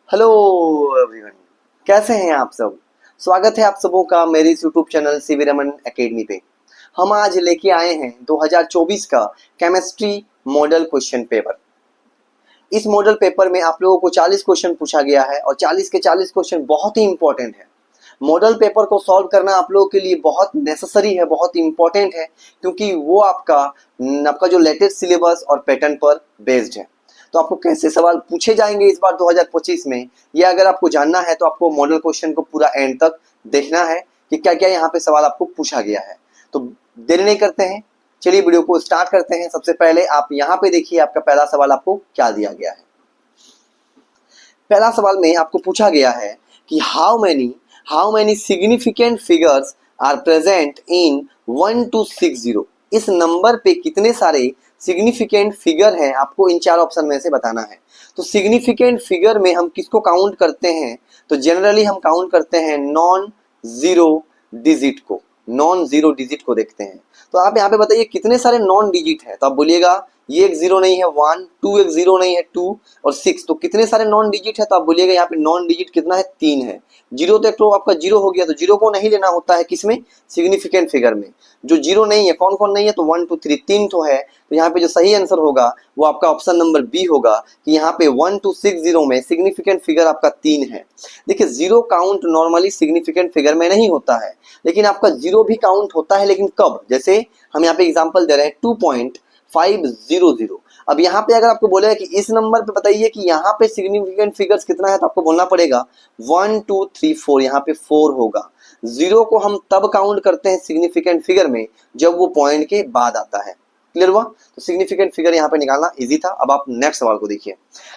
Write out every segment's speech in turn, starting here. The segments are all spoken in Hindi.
हेलो एवरीवन, कैसे हैं आप सब। स्वागत है आप सबों का मेरे इस YouTube channel CV Raman academy पे। हम आज लेके आए हैं 2024 का केमिस्ट्री मॉडल क्वेश्चन पेपर। इस मॉडल पेपर में आप लोगों को 40 क्वेश्चन पूछा गया है और 40 के 40 क्वेश्चन बहुत ही इंपॉर्टेंट है। मॉडल पेपर को सॉल्व करना आप लोगों के लिए बहुत नेसेसरी है, बहुत इंपॉर्टेंट है, क्योंकि वो आपका जो लेटेस्ट सिलेबस और पैटर्न पर बेस्ड है। तो आपको कैसे सवाल पूछे जाएंगे इस बार 2025 में, ये अगर आपको जानना है तो आपको मॉडल क्वेश्चन को पूरा एंड तक देखना है कि क्या क्या यहाँ पे सवाल आपको पूछा गया है। तो देरी नहीं करते हैं, चलिए वीडियो को स्टार्ट करते हैं। सबसे पहले आप यहाँ पे देखिए आपका पहला सवाल आपको क्या दिया गया है। पहला सवाल में आपको पूछा गया है कि how many significant figures are present in 1260। इस नंबर पे कितने सारे सिग्निफिकेंट फिगर हैं, आपको इन चार ऑप्शन में से बताना है। तो सिग्निफिकेंट फिगर में हम किसको काउंट करते हैं, तो जनरली हम काउंट करते हैं नॉन जीरो डिजिट को। नॉन जीरो डिजिट को देखते हैं। तो आप यहाँ पे बताइए कितने सारे नॉन डिजिट है, तो आप बोलिएगा ये एक जीरो नहीं है 1, 2 एक जीरो नहीं है 2 और 6। तो कितने सारे नॉन डिजिट है, तो आप बोलिएगा यहाँ पे नॉन डिजिट कितना है 3 है। जीरो तो एक तो आपका जीरो हो गया, तो जीरो को नहीं लेना होता है किसमें, सिग्निफिकेंट फिगर में। जो जीरो नहीं है, कौन कौन नहीं है, तो 1 2 3 तीन तो है। तो यहाँ पे जो सही आंसर होगा वो आपका ऑप्शन नंबर बी होगा कि यहाँ पे 1260 में सिग्निफिकेंट फिगर आपका 3 है। देखिए zero count normally significant figure में नहीं होता है, लेकिन आपका जीरो भी काउंट होता है, लेकिन कब, जैसे हम यहाँ पे एग्जांपल दे रहे हैं 2.500। अब यहाँ पे अगर आपको बोलेगा कि इस नंबर पे बताइए कि यहाँ पे सिग्निफिकेंट फिगर्स कितना है, तो आपको बोलना पड़ेगा 1 2 3 4, यहाँ पे 4 होगा। जीरो को हम तब काउंट करते हैं सिग्निफिकेंट फिगर में जब वो पॉइंट के बाद आता है। क्लियर हुआ। तो सिग्निफिकेंट फिगर यहाँ पे निकालना इजी था। अब आप नेक्स्ट सवाल को देखिए।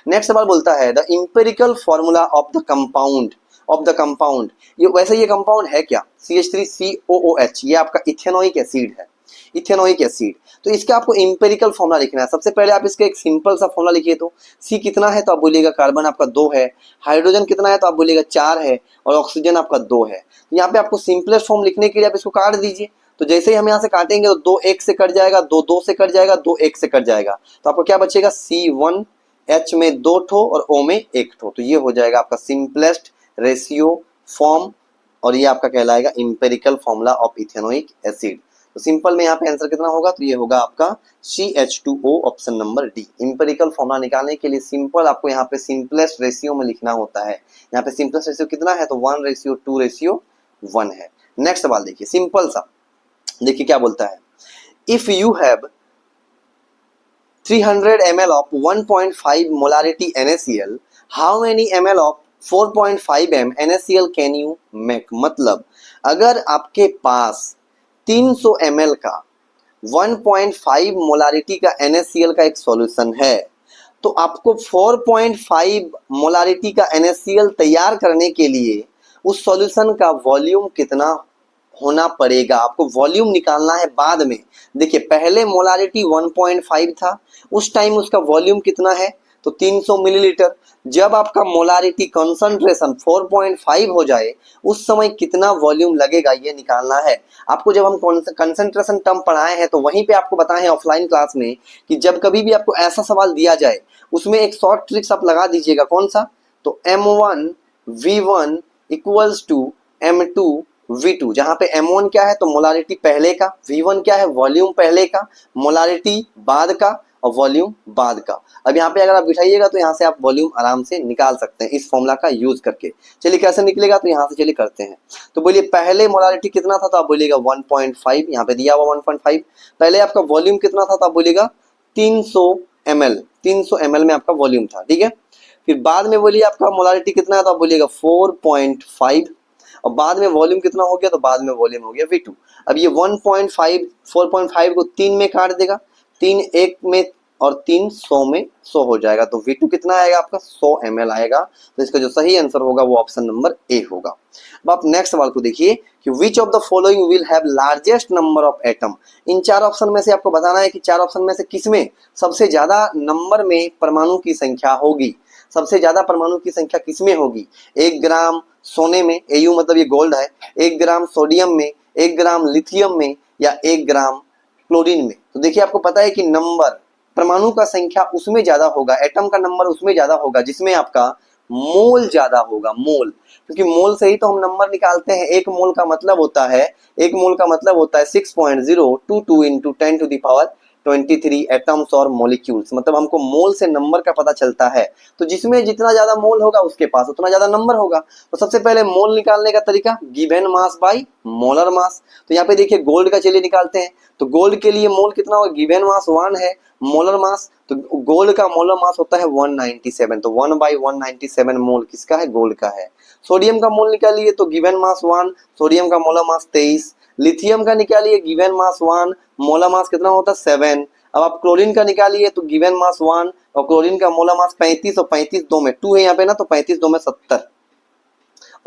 नेक्स्ट सवाल बोलता है the empirical formula of the compound. ये वैसे ये कंपाउंड है क्या, CH3COOH, ये आपका इथेनोइक एसिड है। इथेनोइक एसिड, तो इसका आपको इंपेरिकल फॉर्मूला लिखना है। सबसे पहले आप इसका एक सिंपल सा फॉर्मूला लिखिए। तो सी कितना है, तो आप बोलिएगा कार्बन आपका 2 है। हाइड्रोजन कितना है, तो आप बोलिएगा 4 है। और ऑक्सीजन आपका 2 है। तो यहाँ पे आपको सिंपलेस्ट फॉर्म लिखने के लिए आप इसको काट दीजिए। तो जैसे ही हम यहाँ से काटेंगे तो 2 1 से कट जाएगा, 2 2 से कट जाएगा, 2 1 से कट जाएगा। तो आपको क्या बचेगा, C1H में 2 ठो और O में 1 ठो। तो ये हो जाएगा आपका सिंपलेस्ट रेशियो फॉर्म, और ये आपका कहलाएगा empirical formula of ethanoic acid. तो सिंपल में यहाँ पे आंसर कितना होगा, तो ये होगा आपका CH2O, option number D. Empirical formula निकालने के लिए सिंपल आपको यहाँ पे सिंपलेस्ट रेशियो में लिखना होता है। यहाँ पे सिंपलेस्ट रेशियो कितना है, तो 1:2:1 है। नेक्स्ट सवाल देखिए, सिंपल सा देखिए क्या बोलता है। If you have 300 ml of 1.5 molarity NaCl, how many ml of 4.5 m NaCl can you make। मतलब अगर आपके पास 300 ml का 1.5 मोलारिटी का NaCl का एक सॉल्यूशन है, तो आपको 4.5 मोलारिटी का NaCl तैयार करने के लिए उस सॉल्यूशन का वॉल्यूम कितना होना पड़ेगा। आपको वॉल्यूम निकालना है बाद में। देखिए पहले मोलारिटी 1.5 था, उस टाइम उसका वॉल्यूम कितना है, तो 300 मिलीलीटर। जब आपका मोलारिटी कंसंट्रेशन 4.5 हो जाए उस समय कितना वॉल्यूम लगेगा, ये निकालना है आपको। जब हम कंसंट्रेशन टर्म पढ़ाए हैं तो वहीं पे आपको बताए हैं ऑफलाइन क्लास में कि जब कभी भी आपको ऐसा सवाल दिया जाए उसमें एक शॉर्ट ट्रिक्स आप लगा दीजिएगा। कौन सा, तो M1V1 इक्वल्स टू M2V2, जहां पे M1 क्या है, तो मोलारिटी पहले का, V1 क्या है, वॉल्यूम पहले का, मोलारिटी बाद का और वॉल्यूम बाद का। अब यहाँ पे अगर आप बिठाइएगा तो यहाँ से आप वॉल्यूम आराम से निकाल सकते हैं इस फॉर्मूला का यूज करके। चलिए कैसे निकलेगा, तो यहाँ से चलिए करते हैं। तो बोलिए पहले मोलारिटी कितना था, तो आप बोलिएगा 1.5, यहाँ पे दिया हुआ 1.5। पहले आपका वॉल्यूम कितना था, तो आप बोलिएगा 300 ml, 300 ml में आपका वॉल्यूम था, ठीक है। फिर बाद में बोलिए आपका मोलारिटी कितना है, तो आप बोलिएगा 4.5, और बाद में वॉल्यूम कितना हो गया, तो बाद में वॉल्यूम हो गया V2। अब ये 1.5 4.5 को 3 में काट देगा, 3 1 में और 3 100 में 100 हो जाएगा। तो V2 कितना आएगा आपका 100 ml आएगा। तो इसका जो सही आंसर होगा वो ऑप्शन नंबर ए होगा। अब आप नेक्स्ट सवाल को देखिए कि which of the following will have largest number of atom. इन चार ऑप्शन में से आपको बताना है कि चार ऑप्शन में से किसमें सबसे ज्यादा नंबर में परमाणु की संख्या होगी। सबसे ज्यादा परमाणु की संख्या किसमें होगी, 1 ग्राम सोने में, Au मतलब ये गोल्ड है, 1 ग्राम सोडियम में, 1 ग्राम लिथियम में, या 1 ग्राम क्लोरीन में। तो देखिए आपको पता है कि नंबर परमाणु का संख्या उसमें ज्यादा होगा, एटम का नंबर उसमें ज्यादा होगा जिसमें आपका मोल ज्यादा होगा, मोल, क्योंकि मोल से ही तो हम नंबर निकालते हैं। एक मोल का मतलब होता है, एक मोल का मतलब होता है 6.022 into 10 to the power 23 atoms और मॉलिक्यूल्स, मतलब हमको मोल से नंबर का पता चलता है। तो जिसमें जितना ज्यादा मोल होगा उसके पास उतना ज्यादा नंबर होगा। तो सबसे पहले मोल निकालने का तरीका given mass by molar mass. तो यहाँ पे देखिए गोल्ड का चलिए निकालते हैं। तो गोल्ड के लिए मोल कितना होगा, गिवन मास 1 है, मोलर मास तो गोल्ड का मोलर मास होता है 197, तो 1/197 मोल किसका है, गोल्ड का है। सोडियम का मोल निकालिए तो गिवन मास 1, सोडियम का मोलर मास 23। लिथियम का निकालिए गिवन मास 1, मोलर मास कितना होता है 7। अब आप क्लोरीन का निकालिए तो गिवन मास 1 और क्लोरीन का मोलर मास 35, और 35 दो में 2 है यहाँ पे ना, तो 35 दो में 70।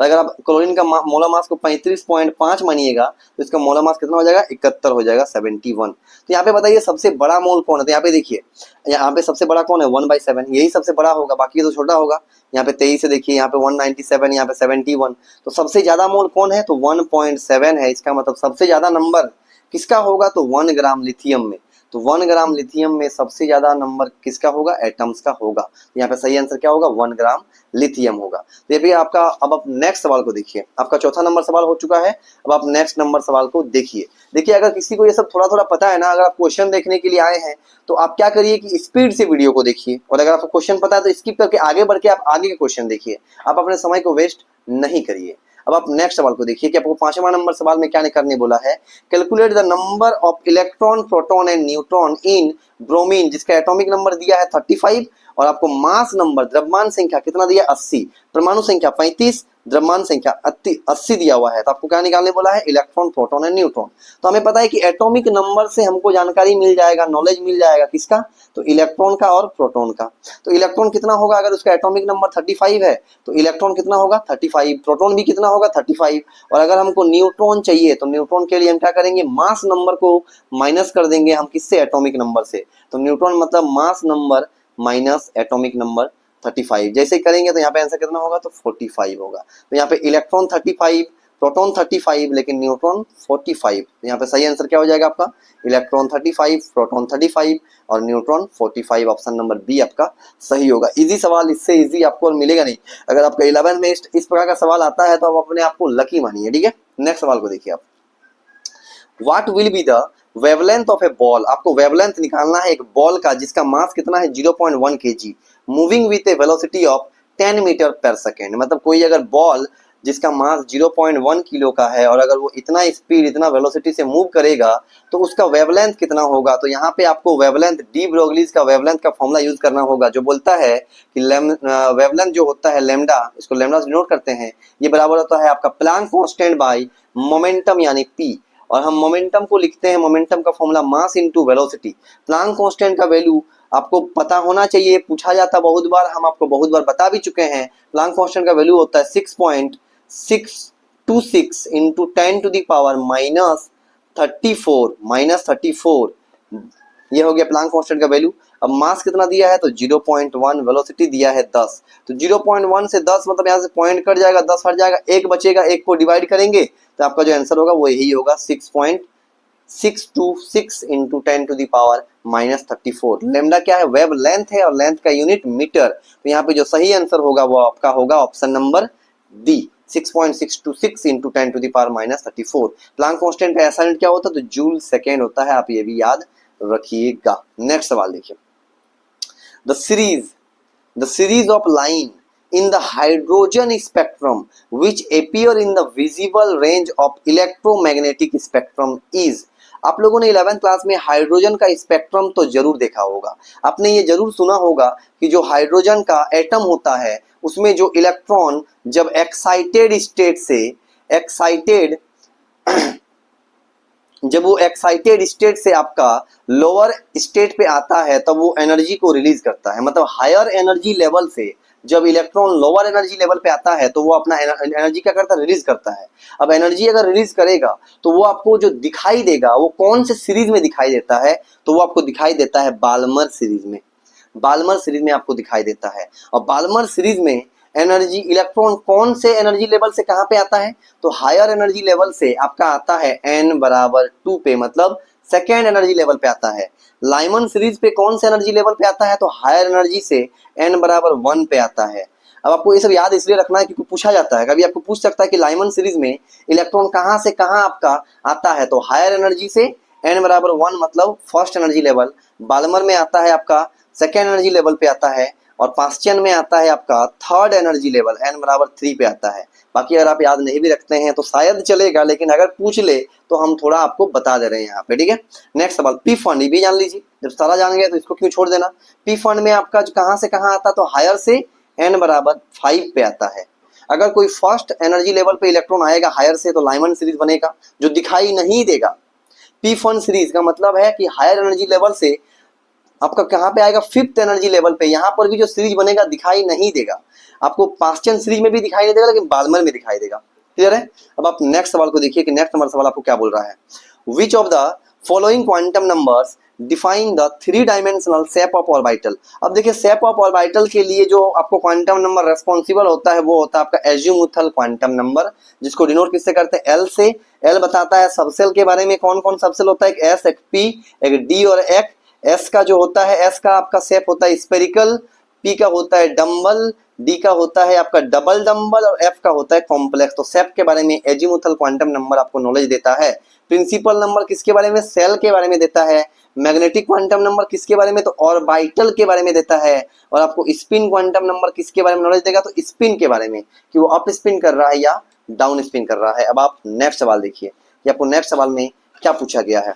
और अगर आप क्लोरीन का मोलर मास को 35.5 मानिएगा तो इसका मोलर मास कितना हो जाएगा, 71 हो जाएगा, 71। तो यहाँ पे बताइए सबसे बड़ा मोल कौन है, तो यहाँ पे देखिए यहाँ पे सबसे बड़ा कौन है 1/7, यही सबसे बड़ा होगा, बाकी तो छोटा होगा। यहाँ पे 23 है, देखिए यहाँ पे 197, यहाँ पे 71, तो सबसे ज्यादा मोल कौन है, तो 1.7 है। इसका मतलब सबसे ज्यादा नंबर किसका होगा, तो 1 ग्राम लिथियम में। तो 1 ग्राम लिथियम में सबसे ज्यादा नंबर किसका होगा, एटम्स का होगा। यहाँ पे सही आंसर क्या होगा, 1 ग्राम लिथियम होगा। तो ये भी आपका, अब आप नेक्स्ट सवाल को देखिए, आपका चौथा नंबर सवाल हो चुका है। अब आप नेक्स्ट नंबर सवाल को देखिए। देखिए अगर किसी को ये सब थोड़ा थोड़ा पता है ना, अगर आप क्वेश्चन देखने के लिए आए हैं तो आप क्या करिए कि स्पीड से वीडियो को देखिए, और अगर आपको क्वेश्चन पता है तो स्किप करके आगे बढ़ के आप आगे के क्वेश्चन देखिए, आप अपने समय को वेस्ट नहीं करिए। अब आप नेक्स्ट सवाल को देखिए कि आपको पांचवा नंबर सवाल में क्या करने बोला है, calculate the number of electron, proton and neutron in bromine, जिसका एटॉमिक नंबर दिया है 35 और आपको मास नंबर द्रव्यमान संख्या कितना दिया 80, परमाणु संख्या 35, द्रव्यमान संख्या 80 दिया हुआ है। तो आपको क्या निकालने बोला है, इलेक्ट्रॉन, प्रोटॉन एंड न्यूट्रॉन। तो हमें पता है कि एटॉमिक नंबर से हमको जानकारी मिल जाएगा, नॉलेज मिल जाएगा किसका, तो इलेक्ट्रॉन का और प्रोटॉन का। तो इलेक्ट्रॉन कितना होगा, अगर उसका एटॉमिक नंबर 35 है तो इलेक्ट्रॉन कितना होगा 35, प्रोटॉन भी कितना होगा 35। और अगर हमको न्यूट्रॉन चाहिए तो न्यूट्रॉन के लिए हम क्या करेंगे, मास नंबर को माइनस कर देंगे हम किससे, एटॉमिक नंबर से। तो न्यूट्रॉन मतलब mass number minus atomic number 35, जैसे करेंगे तो यहाँ पे आंसर कितना होगा, तो 45 होगा। तो यहाँ पे इलेक्ट्रॉन 35, प्रोटॉन 35, लेकिन न्यूट्रॉन 45। तो यहाँ पे सही आंसर क्या हो जाएगा आपका, इलेक्ट्रॉन 35, प्रोटॉन 35 और न्यूट्रॉन 45। ऑप्शन नंबर बी आपका सही होगा। इजी सवाल, इससे इजी आपको और मिलेगा नहीं। अगर आपका 11 में इस प्रकार का सवाल आता है तो आप अपने आप को लकी मानिए, ठीक है। नेक्स्ट सवाल को देखिए आप, what will be the wavelength of A ball, आपको वेवलेंथ निकालना है एक बॉल का जिसका मास कितना है 0.1 kg, moving with a velocity of 10 metre per second. मतलब कोई अगर बॉल जिसका मास 0.1 किलो का है और अगर वो इतना स्पीड, इतना वेलोसिटी से मूव करेगा तो उसका वेवलेंथ कितना होगा। तो यहाँ पे आपको वेवलेंथ, डी ब्रोगलीज का वेवलेंथ का फॉर्मूला यूज करना होगा, जो बोलता है कि वेवलेंथ जो होता है लैम्डा, इसको लैम्डा से डिनोट करते हैं, ये बराबर होता है आपका प्लैंक कांस्टेंट बाय मोमेंटम यानी पी। और हम मोमेंटम को लिखते हैं, मोमेंटम का formula mass into velocity. Planck constant का वैल्यू आपको पता होना चाहिए, पूछा जाता बहुत बार, हम आपको बहुत बार बता भी चुके हैं। प्लैंक कांस्टेंट का वैल्यू होता है 6.626 इंटू 10 टू द पावर -34, ये हो गया प्लैंक कांस्टेंट का वैल्यू। अब मास कितना दिया है, तो 0.1, वेलोसिटी दिया है 10। तो 0.1 से 10 मतलब यहाँ से पॉइंट कट जाएगा, 10 हट जाएगा, एक बचेगा, एक को डिवाइड करेंगे तो आपका जो आंसर होगा वो यही होगा, 6.626 into 10 to the power -34। Lambda क्या है, वेव लेंथ है और लेंथ का यूनिट मीटर। तो यहाँ पे जो सही आंसर होगा वो आपका होगा option number D, 6.626 into 10 to the power -34। Planck constant का ऐसा यूनिट क्या होता है, तो जूल सेकेंड होता है, आप ये भी याद रखिएगा। नेक्स्ट सवाल देखिए, the series of line in the hydrogen spectrum which appear in the visible range of electromagnetic spectrum is। आप लोगों ने 11th क्लास में हाइड्रोजन का स्पेक्ट्रम तो जरूर देखा होगा, आपने ये जरूर सुना होगा कि जो हाइड्रोजन का एटम होता है उसमें जो इलेक्ट्रॉन जब जब वो एक्साइटेड स्टेट से आपका लोअर स्टेट पे आता है तब वो एनर्जी को रिलीज करता है। मतलब हायर एनर्जी लेवल से जब इलेक्ट्रॉन लोअर एनर्जी लेवल पे आता है तो वो अपना एनर्जी क्या करता है, रिलीज करता है। अब एनर्जी अगर रिलीज करेगा तो वो आपको जो दिखाई देगा वो कौन से सीरीज में दिखाई देता है, तो वो आपको दिखाई देता है बाल्मर सीरीज में। बाल्मर सीरीज में आपको दिखाई देता है। और बाल्मर सीरीज में एनर्जी, इलेक्ट्रॉन कौन से एनर्जी लेवल से कहां पे आता है, तो हायर एनर्जी लेवल से आपका आता है n बराबर 2 पे, मतलब सेकेंड एनर्जी लेवल पे आता है। लाइमन सीरीज पे कौन से एनर्जी लेवल पे आता है, तो हायर एनर्जी से n बराबर 1 पे आता है। अब आपको ये सब याद इसलिए रखना है क्योंकि पूछा जाता है, कभी आपको पूछ सकता है कि लाइमन सीरीज में इलेक्ट्रॉन कहाँ से कहाँ आपका आता है, तो हायर एनर्जी से n बराबर 1 मतलब फर्स्ट एनर्जी लेवल, बाल्मर में आता है आपका सेकेंड एनर्जी लेवल पे आता है, और पास्टियन में आता है आपका थर्ड एनर्जी लेवल n बराबर 3 पे आता है। बाकी अगर आप याद नहीं भी रखते हैं तो शायद चलेगा, लेकिन अगर पूछ ले तो हम थोड़ा आपको बता दे रहे हैं यहाँ पे, ठीक है। नेक्स्ट सवाल, पी फंड, ये भी जान लीजिए, जब सारा जान गए तो इसको क्यों छोड़ देना। पी फंड में आपका जो कहाँ से कहाँ आता, तो हायर से n बराबर 5 पे आता है। अगर कोई फर्स्ट एनर्जी लेवल पे इलेक्ट्रॉन आएगा हायर से, तो लाइमन सीरीज बनेगा जो दिखाई नहीं देगा। पी फंड सीरीज का मतलब है कि हायर एनर्जी लेवल से आपका कहाँ पे आएगा, फिफ्थ एनर्जी लेवल पे। यहाँ पर भी जो सीरीज बनेगा दिखाई नहीं देगा आपको, पास्टियन सीरीज में भी दिखाई नहीं देगा, लेकिन बाल्मर में दिखाई देगा। क्लियर है। अब आप नेक्स्ट सवाल को देखिए कि नेक्स्ट नंबर सवाल आपको क्या बोल रहा है। विच of the following quantum numbers define the 3 dimensional shape of orbital. अब देखिए शेप ऑफ ऑर्बिटल के लिए जो आपको क्वांटम नंबर रेस्पॉन्सिबल होता है वो होता है आपका एजीमुथल क्वांटम नंबर, जिसको डिनोट किससे करते हैं, एल से। एल बताता है सबसेल के बारे में, कौन कौन सबसेल होता है, एक एस, एक पी, एक डी और एक एस का जो होता है, एस का आपका शेप होता है स्पेरिकल, पी का होता है डम्बल, डी का होता है आपका डबल डम्बल और एफ का होता है कॉम्प्लेक्स। तो शेप के बारे में एजीमुथल क्वांटम नंबर आपको नॉलेज देता है। प्रिंसिपल नंबर किसके बारे में, सेल के बारे में देता है। मैग्नेटिक क्वांटम नंबर किसके बारे में, तो ऑर्बिटल के बारे में देता है। और आपको स्पिन क्वांटम नंबर किसके बारे में नॉलेज देगा, तो स्पिन के बारे में, कि वो अप स्पिन कर रहा है या डाउन स्पिन कर रहा है। अब आप नेक्स्ट सवाल देखिए कि आपको नेक्स्ट सवाल में क्या पूछा गया है।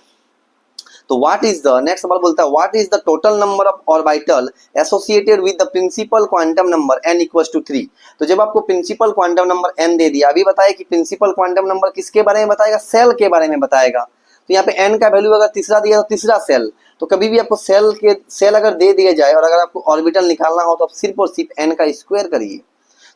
तो व्हाट इज द, नेक्स्ट सवाल बोलता है what is the total number of orbital associated with the principal quantum number n equals to 3। तो जब आपको प्रिंसिपल क्वांटम नंबर n दे दिया, अभी बताया कि प्रिंसिपल क्वांटम नंबर किसके बारे में बताएगा, सेल के बारे में बताएगा। तो यहाँ पे n का वैल्यू अगर तीसरा दिया तो तीसरा सेल, तो कभी भी आपको सेल अगर दे दिया जाए और अगर आपको ऑर्बिटल निकालना हो तो आप सिर्फ और सिर्फ n का स्क्वायर करिए।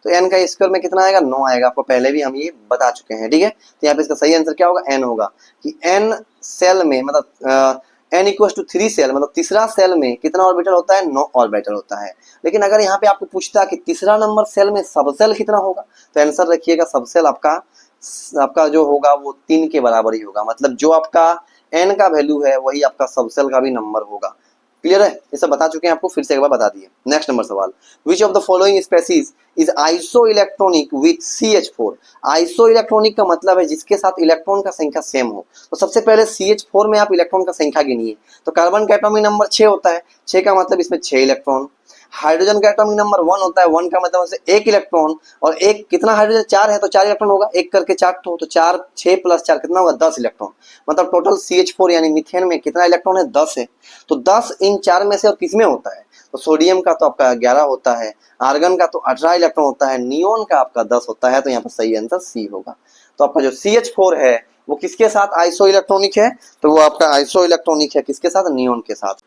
तो n का स्क्वायर में कितना आएगा, 9 आएगा। आपको पहले भी हम ये बता चुके हैं, ठीक है। तो यहाँ पे इसका सही आंसर क्या होगा, n होगा। कि n सेल में मतलब n इक्वल्स टू 3 सेल, मतलब तीसरा सेल में कितना ऑर्बिटल होता है, 9 ऑर्बिटल होता है। लेकिन अगर यहाँ पे आपको पूछता कि तीसरा नंबर सेल में सबसेल कितना होगा, तो आंसर रखिएगा सबसेल आपका जो होगा वो 3 के बराबर ही होगा। मतलब जो आपका n का वैल्यू है वही आपका सबसेल का भी नंबर होगा। क्लियर है, ये सब बता चुके हैं आपको, फिर से एक बार बता दिए। नेक्स्ट नंबर सवाल, विच of the following species is iso electronic with CH4। Iso electronic का मतलब है जिसके साथ इलेक्ट्रॉन का संख्या सेम हो। तो सबसे पहले CH4 में आप इलेक्ट्रॉन का संख्या गिनिए। तो कार्बन का एटॉमिक नंबर 6 होता है, 6 का मतलब इसमें 6 इलेक्ट्रॉन। हाइड्रोजन का एटॉमिक नंबर 1 होता है, 1 का मतलब से 1 इलेक्ट्रॉन, और एक कितना हाइड्रोजन 4 है तो 4 इलेक्ट्रॉन होगा, एक करके 4 तो 4 6 प्लस 4 कितना होगा, 10 इलेक्ट्रॉन। मतलब टोटल CH4 यानी मीथेन में कितना इलेक्ट्रॉन है, 10 है। तो 10 इन 4 में से और किसमें होता है, तो सोडियम का तो आपका 11 होता है, आर्गन का तो 18 इलेक्ट्रॉन होता है, नियोन का आपका 10 होता है। तो यहाँ पर सही आंसर सी होगा। तो आपका जो CH4 है वो किसके साथ आइसो इलेक्ट्रॉनिक है, तो वो आपका आइसो इलेक्ट्रॉनिक है किसके साथ, नियोन के साथ।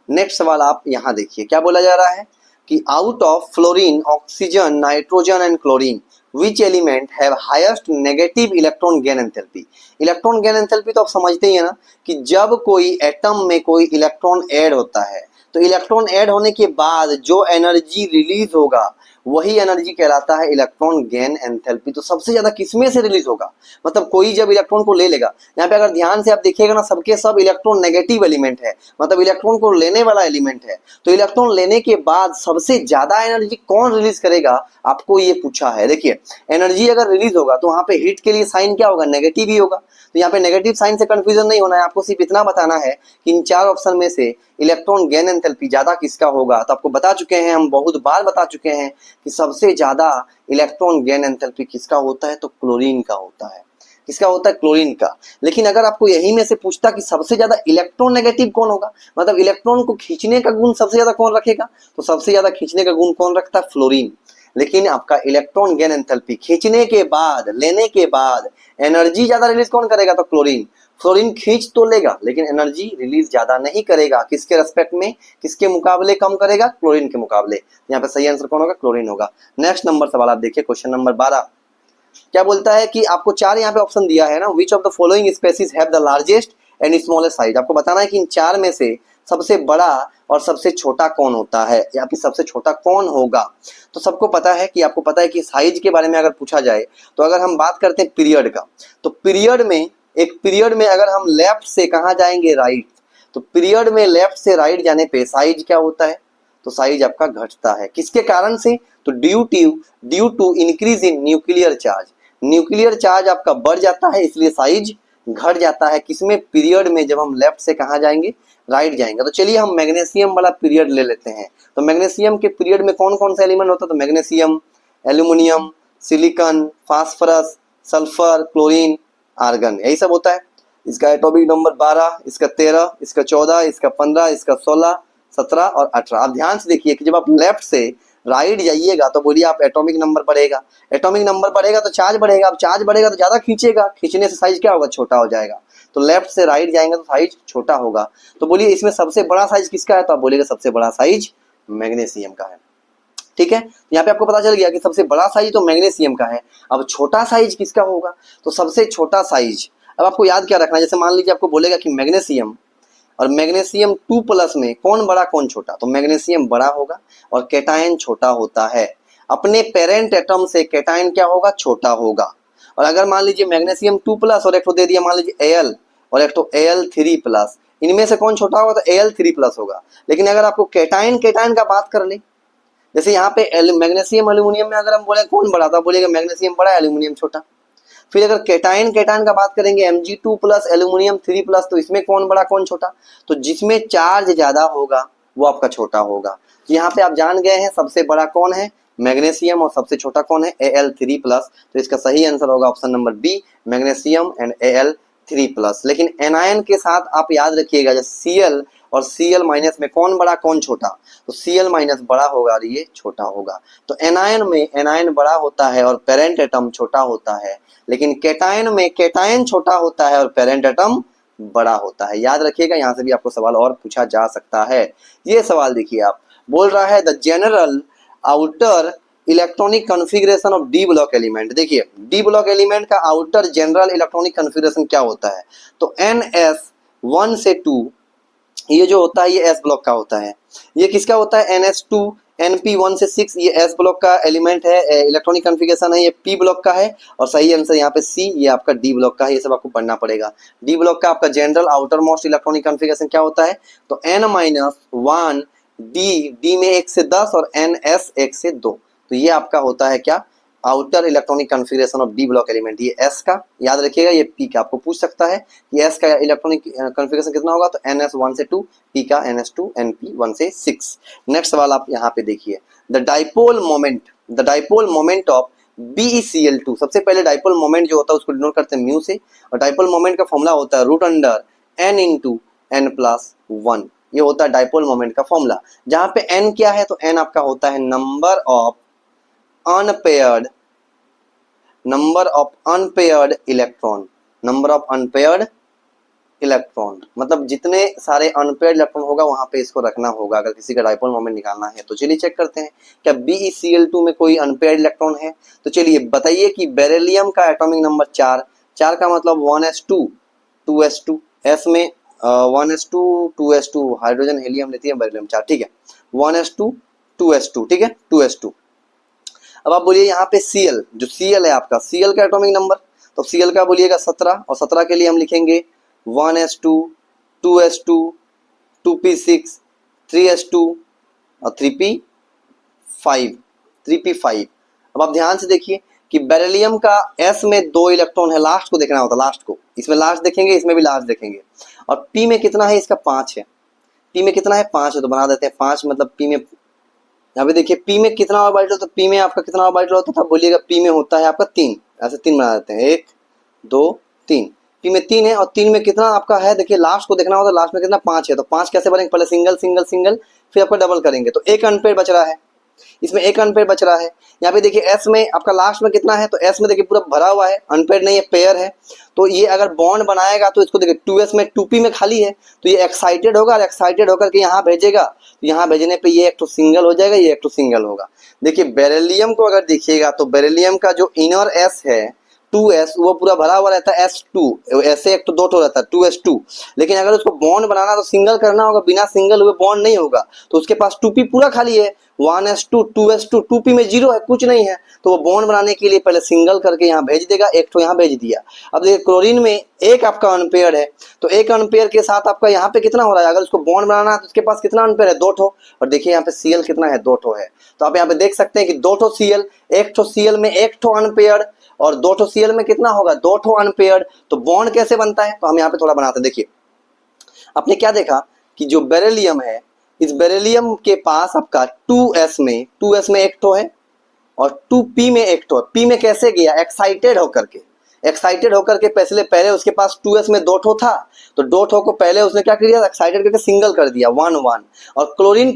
नेक्स्ट सवाल आप यहाँ देखिए क्या बोला जा रहा है कि out of fluorine, oxygen, nitrogen and chlorine which element have highest negative electron gain enthalpy. Electron gain enthalpy तो आप समझते ही है ना कि जब कोई एटम में कोई इलेक्ट्रॉन ऐड होता है तो इलेक्ट्रॉन ऐड होने के बाद जो एनर्जी रिलीज होगा वही एनर्जी कहलाता है इलेक्ट्रॉन गेन एंथैल्पी। तो सबसे ज्यादा किसमें से रिलीज होगा, मतलब कोई जब इलेक्ट्रॉन को ले लेगा, यहाँ पे अगर ध्यान से आप देखिएगा ना सबके सब इलेक्ट्रॉन नेगेटिव एलिमेंट है, मतलब इलेक्ट्रॉन को लेने वाला एलिमेंट है। तो इलेक्ट्रॉन लेने के बाद सबसे ज्यादा एनर्जी कौन रिलीज करेगा, आपको ये पूछा है। देखिए एनर्जी अगर रिलीज होगा तो वहां पे हीट के लिए साइन क्या होगा, नेगेटिव ही होगा। तो यहाँ पे नेगेटिव साइन से कंफ्यूजन नहीं होना है, आपको सिर्फ इतना बताना है कि इन 4 ऑप्शन में से इलेक्ट्रॉन गेन एंथैल्पी ज्यादा किसका होगा। तो आपको बता चुके हैं, हम बहुत बार बता चुके हैं कि सबसे ज्यादा इलेक्ट्रॉन गेन एंथैल्पी किसका होता है, तो क्लोरीन का होता है। किसका होता है, क्लोरीन का। लेकिन अगर आपको यही में से पूछता कि सबसे ज्यादा इलेक्ट्रॉन नेगेटिव कौन होगा, मतलब इलेक्ट्रॉन को खींचने का गुण सबसे ज्यादा कौन रखेगा, तो सबसे ज्यादा खींचने का गुण कौन रखता है, फ्लोरीन। लेकिन आपका इलेक्ट्रॉन गेन एंथैल्पी खींचने के बाद, लेने के बाद एनर्जी ज्यादा रिलीज कौन करेगा, तो क्लोरीन। फ्लोरीन खींच तो लेगा लेकिन एनर्जी रिलीज ज्यादा नहीं करेगा, किसके रेस्पेक्ट में, किसके मुकाबले कम करेगा, क्लोरीन के मुकाबले। यहाँ पे सही आंसर कौन होगा, क्लोरीन होगा। नेक्स्ट नंबर सवाल आप देखिए, क्वेश्चन नंबर 12 क्या बोलता है कि आपको 4 यहाँ पे ऑप्शन दिया है ना, विच of the following species have the largest and smallest size. आपको बताना है कि इन 4 में से सबसे बड़ा और सबसे छोटा कौन होता है, या फिर सबसे छोटा कौन होगा। तो सबको पता है कि, आपको पता है कि साइज के बारे में अगर पूछा जाए तो अगर हम बात करते हैं पीरियड का, तो पीरियड में, एक पीरियड में अगर हम लेफ्ट से कहाँ जाएंगे, राइट, तो पीरियड में लेफ्ट से राइट जाने पे साइज क्या होता है, तो साइज आपका घटता है। किसके कारण से? तो due to increase in nuclear charge. Nuclear charge आपका बढ़ जाता है, इसलिए साइज घट जाता है। किसमें? पीरियड में। जब हम लेफ्ट से कहाँ जाएंगे? राइट जाएंगे। तो चलिए हम मैग्नीशियम वाला पीरियड ले लेते हैं। तो मैग्नीशियम के पीरियड में कौन कौन सा एलिमेंट होता है? तो magnesium, aluminium, silicon, phosphorus, sulphur, chlorine, argon, यही सब होता है। इसका एटॉमिक नंबर 12, इसका 13, इसका 14, इसका 15, इसका 16, 17 और 18। आप ध्यान से देखिए कि जब आप लेफ्ट से राइट जाइएगा तो बोलिए आप एटॉमिक नंबर बढ़ेगा। एटॉमिक नंबर बढ़ेगा तो चार्ज बढ़ेगा। अब चार्ज बढ़ेगा तो ज्यादा खींचेगा, खींचने से साइज क्या होगा? छोटा हो जाएगा। तो लेफ्ट से राइट जाएंगे तो साइज छोटा होगा। तो बोलिए इसमें सबसे बड़ा साइज किसका है? तो आप बोलिएगा सबसे बड़ा साइज मैग्नीशियम का है। ठीक है, यहाँ पे आपको पता चल गया कि सबसे बड़ा साइज तो मैग्नीशियम का है। अब छोटा साइज किसका होगा? तो सबसे छोटा साइज, अब आपको याद क्या रखना है, जैसे मान लीजिए आपको बोलेगा कि मैग्नीशियम और मैग्नीशियम 2+ में कौन बड़ा कौन छोटा? तो मैग्नीशियम बड़ा होगा और कैटायन छोटा होता है। अपने पेरेंट एटम से कैटायन क्या होगा? छोटा होगा। और अगर मान लीजिए मैग्नीशियम 2+ और एक तो दे दिया मान लीजिए Al और एक तो Al3+, इनमें से कौन छोटा होगा? तो Al3+ होगा। लेकिन अगर आपको कैटायन का बात कर ले, जैसे यहाँ पे मैग्नीशियम एल्यूमिनियम में अगर हम बोले कौन बड़ा था, बोलेगा मैग्नीशियम बड़ा, एल्यूमिनियम छोटा। फिर अगर कैटायन का बात करेंगे Mg2+ एल्यूमिनियम 3+, तो इसमें कौन बड़ा कौन छोटा? तो जिसमें चार्ज ज्यादा होगा वो आपका छोटा होगा। यहाँ पे आप जान गए हैं सबसे बड़ा कौन है? मैग्नीशियम, और सबसे छोटा कौन है? Al3+। तो इसका सही आंसर होगा option number B, magnesium and Al3+। लेकिन एनायन के साथ आप याद रखिएगा, जैसे Cl और Cl- में कौन बड़ा कौन छोटा? तो Cl- बड़ा होगा और ये छोटा होगा। तो एनायन में एनायन बड़ा होता है और पेरेंट एटम छोटा होता है, लेकिन कैटायन में कैटायन छोटा होता है और पेरेंट एटम बड़ा होता है। याद रखिएगा, यहाँ से भी आपको सवाल और पूछा जा सकता है। ये सवाल देखिए, आप बोल रहा है the general outer electronic configuration of D block element. देखिए डी ब्लॉक एलिमेंट का आउटर जनरल इलेक्ट्रॉनिक कॉन्फ़िगरेशन क्या होता है? तो NS1 से 2, ये जो होता है ये S ब्लॉक का होता है। ये किसका होता है? NS2, NP1 से 6, ये S ब्लॉक का एलिमेंट है, इलेक्ट्रॉनिक कॉन्फ़िगरेशन है। ये P ब्लॉक का है और सही आंसर यहाँ पे C, ये आपका D ब्लॉक का है। ये सब आपको पढ़ना पड़ेगा। D ब्लॉक का आपका general outer most electronic configuration क्या होता है? तो N-1 D में 1 से 10 और NS 1 से 2। तो ये आपका होता है क्या? Outer electronic configuration of D block element. ये S का याद रखिएगा, ये P का आपको पूछ सकता है कि S का इलेक्ट्रॉनिक कॉन्फ़िगरेशन कितना होगा? तो NS1 से 2, P का NS2, NP1 से 6। नेक्स्ट सवाल आप यहाँ पे देखिए, the dipole moment of BeCl2। सबसे पहले डाइपोल मोमेंट जो होता है उसको डिनोट करते हैं म्यू से, और डाइपोल मोमेंट का फॉर्मूला होता है √N × N+1। ये होता है डाइपोल मोमेंट का फॉर्मूला। जहां पे N क्या है? तो N आपका होता है नंबर ऑफ अनपेयर्ड इलेक्ट्रॉन। मतलब जितने सारे अनपेयर्ड इलेक्ट्रॉन होगा वहां पे इसको रखना होगा अगर किसी का डाइपोल मोमेंट निकालना है। तो चलिए चेक करते हैं क्या BeCl2 में कोई अनपेयर्ड इलेक्ट्रॉन है। तो चलिए बताइए कि बेरिलियम का एटॉमिक नंबर 4 का मतलब 1s2 2s2, S में 1s2 2s2, हाइड्रोजन हीलियम लेती है, बेरिलियम 4, ठीक है, 1s2 2s2, ठीक है, 2s2। अब आप बोलिए यहाँ पे Cl, जो Cl है आपका, Cl का एटॉमिक नंबर, तो Cl का बोलिएगा 17, और 17 के लिए हम लिखेंगे 1s2 2s2 2p6 3s2 और 3p5। अब आप ध्यान से देखिए कि बेरिलियम का S में 2 इलेक्ट्रॉन है, लास्ट को देखना होता है, लास्ट को, इसमें लास्ट देखेंगे, इसमें भी लास्ट देखेंगे। और P में कितना है? इसका 5 है। P में कितना है? 5 है, तो बना देते हैं 5, मतलब P में, यहाँ पे देखिए P में कितना ऑर्बिटल होता है? P में आपका कितना ऑर्बिटल होता है? बोलिएगा P में होता है आपका 3, ऐसे 3 बना देते हैं, 1 2 3। P में 3 है, और 3 में कितना आपका है? देखिए लास्ट को देखना होता है, लास्ट में कितना? 5 है, तो 5 कैसे बनेंगे? पहले सिंगल सिंगल सिंगल, फिर आपका डबल करेंगे, तो 1 अनपेयर बच रहा है, इसमें 1 अनपेयर बच रहा है। यहाँ पे देखिए S में आपका लास्ट में कितना है? तो S में देखिए पूरा भरा हुआ है, अनपेयर नहीं है, पेयर है। तो ये अगर बॉन्ड बनाएगा तो इसको देखिए 2s में 2p में खाली है, तो ये एक्साइटेड होगा, और एक्साइटेड होकर के यहाँ भेजेगा, तो यहाँ भेजने पे ये एक तो सिंगल हो जाएगा, ये एक तो सिंगल होगा। देखिए बेरिलियम को अगर देखिएगा तो बेरिलियम का जो इनर S है 2s, वो पूरा भरा हुआ रहता है S2, ऐसे एक तो 2 ठो रहता है 2s2। लेकिन अगर उसको बॉन्ड बनाना तो सिंगल करना होगा, बिना सिंगल हुए बॉन्ड नहीं होगा, तो उसके पास 2p पूरा खाली है, 1s2 2s2 2p में 0 है, कुछ नहीं है, तो वो बॉन्ड बनाने के लिए पहले सिंगल करके यहाँ भेज देगा, एक तो यहाँ भेज दिया। अब देखिए क्लोरीन में एक आपका अनपेयर है, तो एक अनपेयर के साथ आपका यहाँ पे कितना हो रहा है, अगर उसको बॉन्ड बनाना है तो उसके पास कितना अनपेयर है, 2 ठो। और देखिए यहाँ पे सीएल कितना है, 2 ठो है। तो आप यहाँ पे देख सकते हैं कि 2 ठो सीएल, एक ठो सीएल में एक ठो अनपेयर और 2 ठो सीएल में कितना होगा, 2 ठो अनपेयर। तो बॉन्ड कैसे बनता है, तो हम यहाँ पे थोड़ा बनाते हैं। देखिए आपने क्या देखा कि जो बेरिलियम है, इस बेरिलियम के पास आपका 2s में एक ठो है और 2p में एक ठो। p में कैसे गया, एक्साइटेड होकर के पहले उसके पास 2s में 2 ठो था, तो 2 ठो को पहले उसने क्या किया, एक्साइटेड करके सिंगल कर दिया 1 1। और क्लोरीन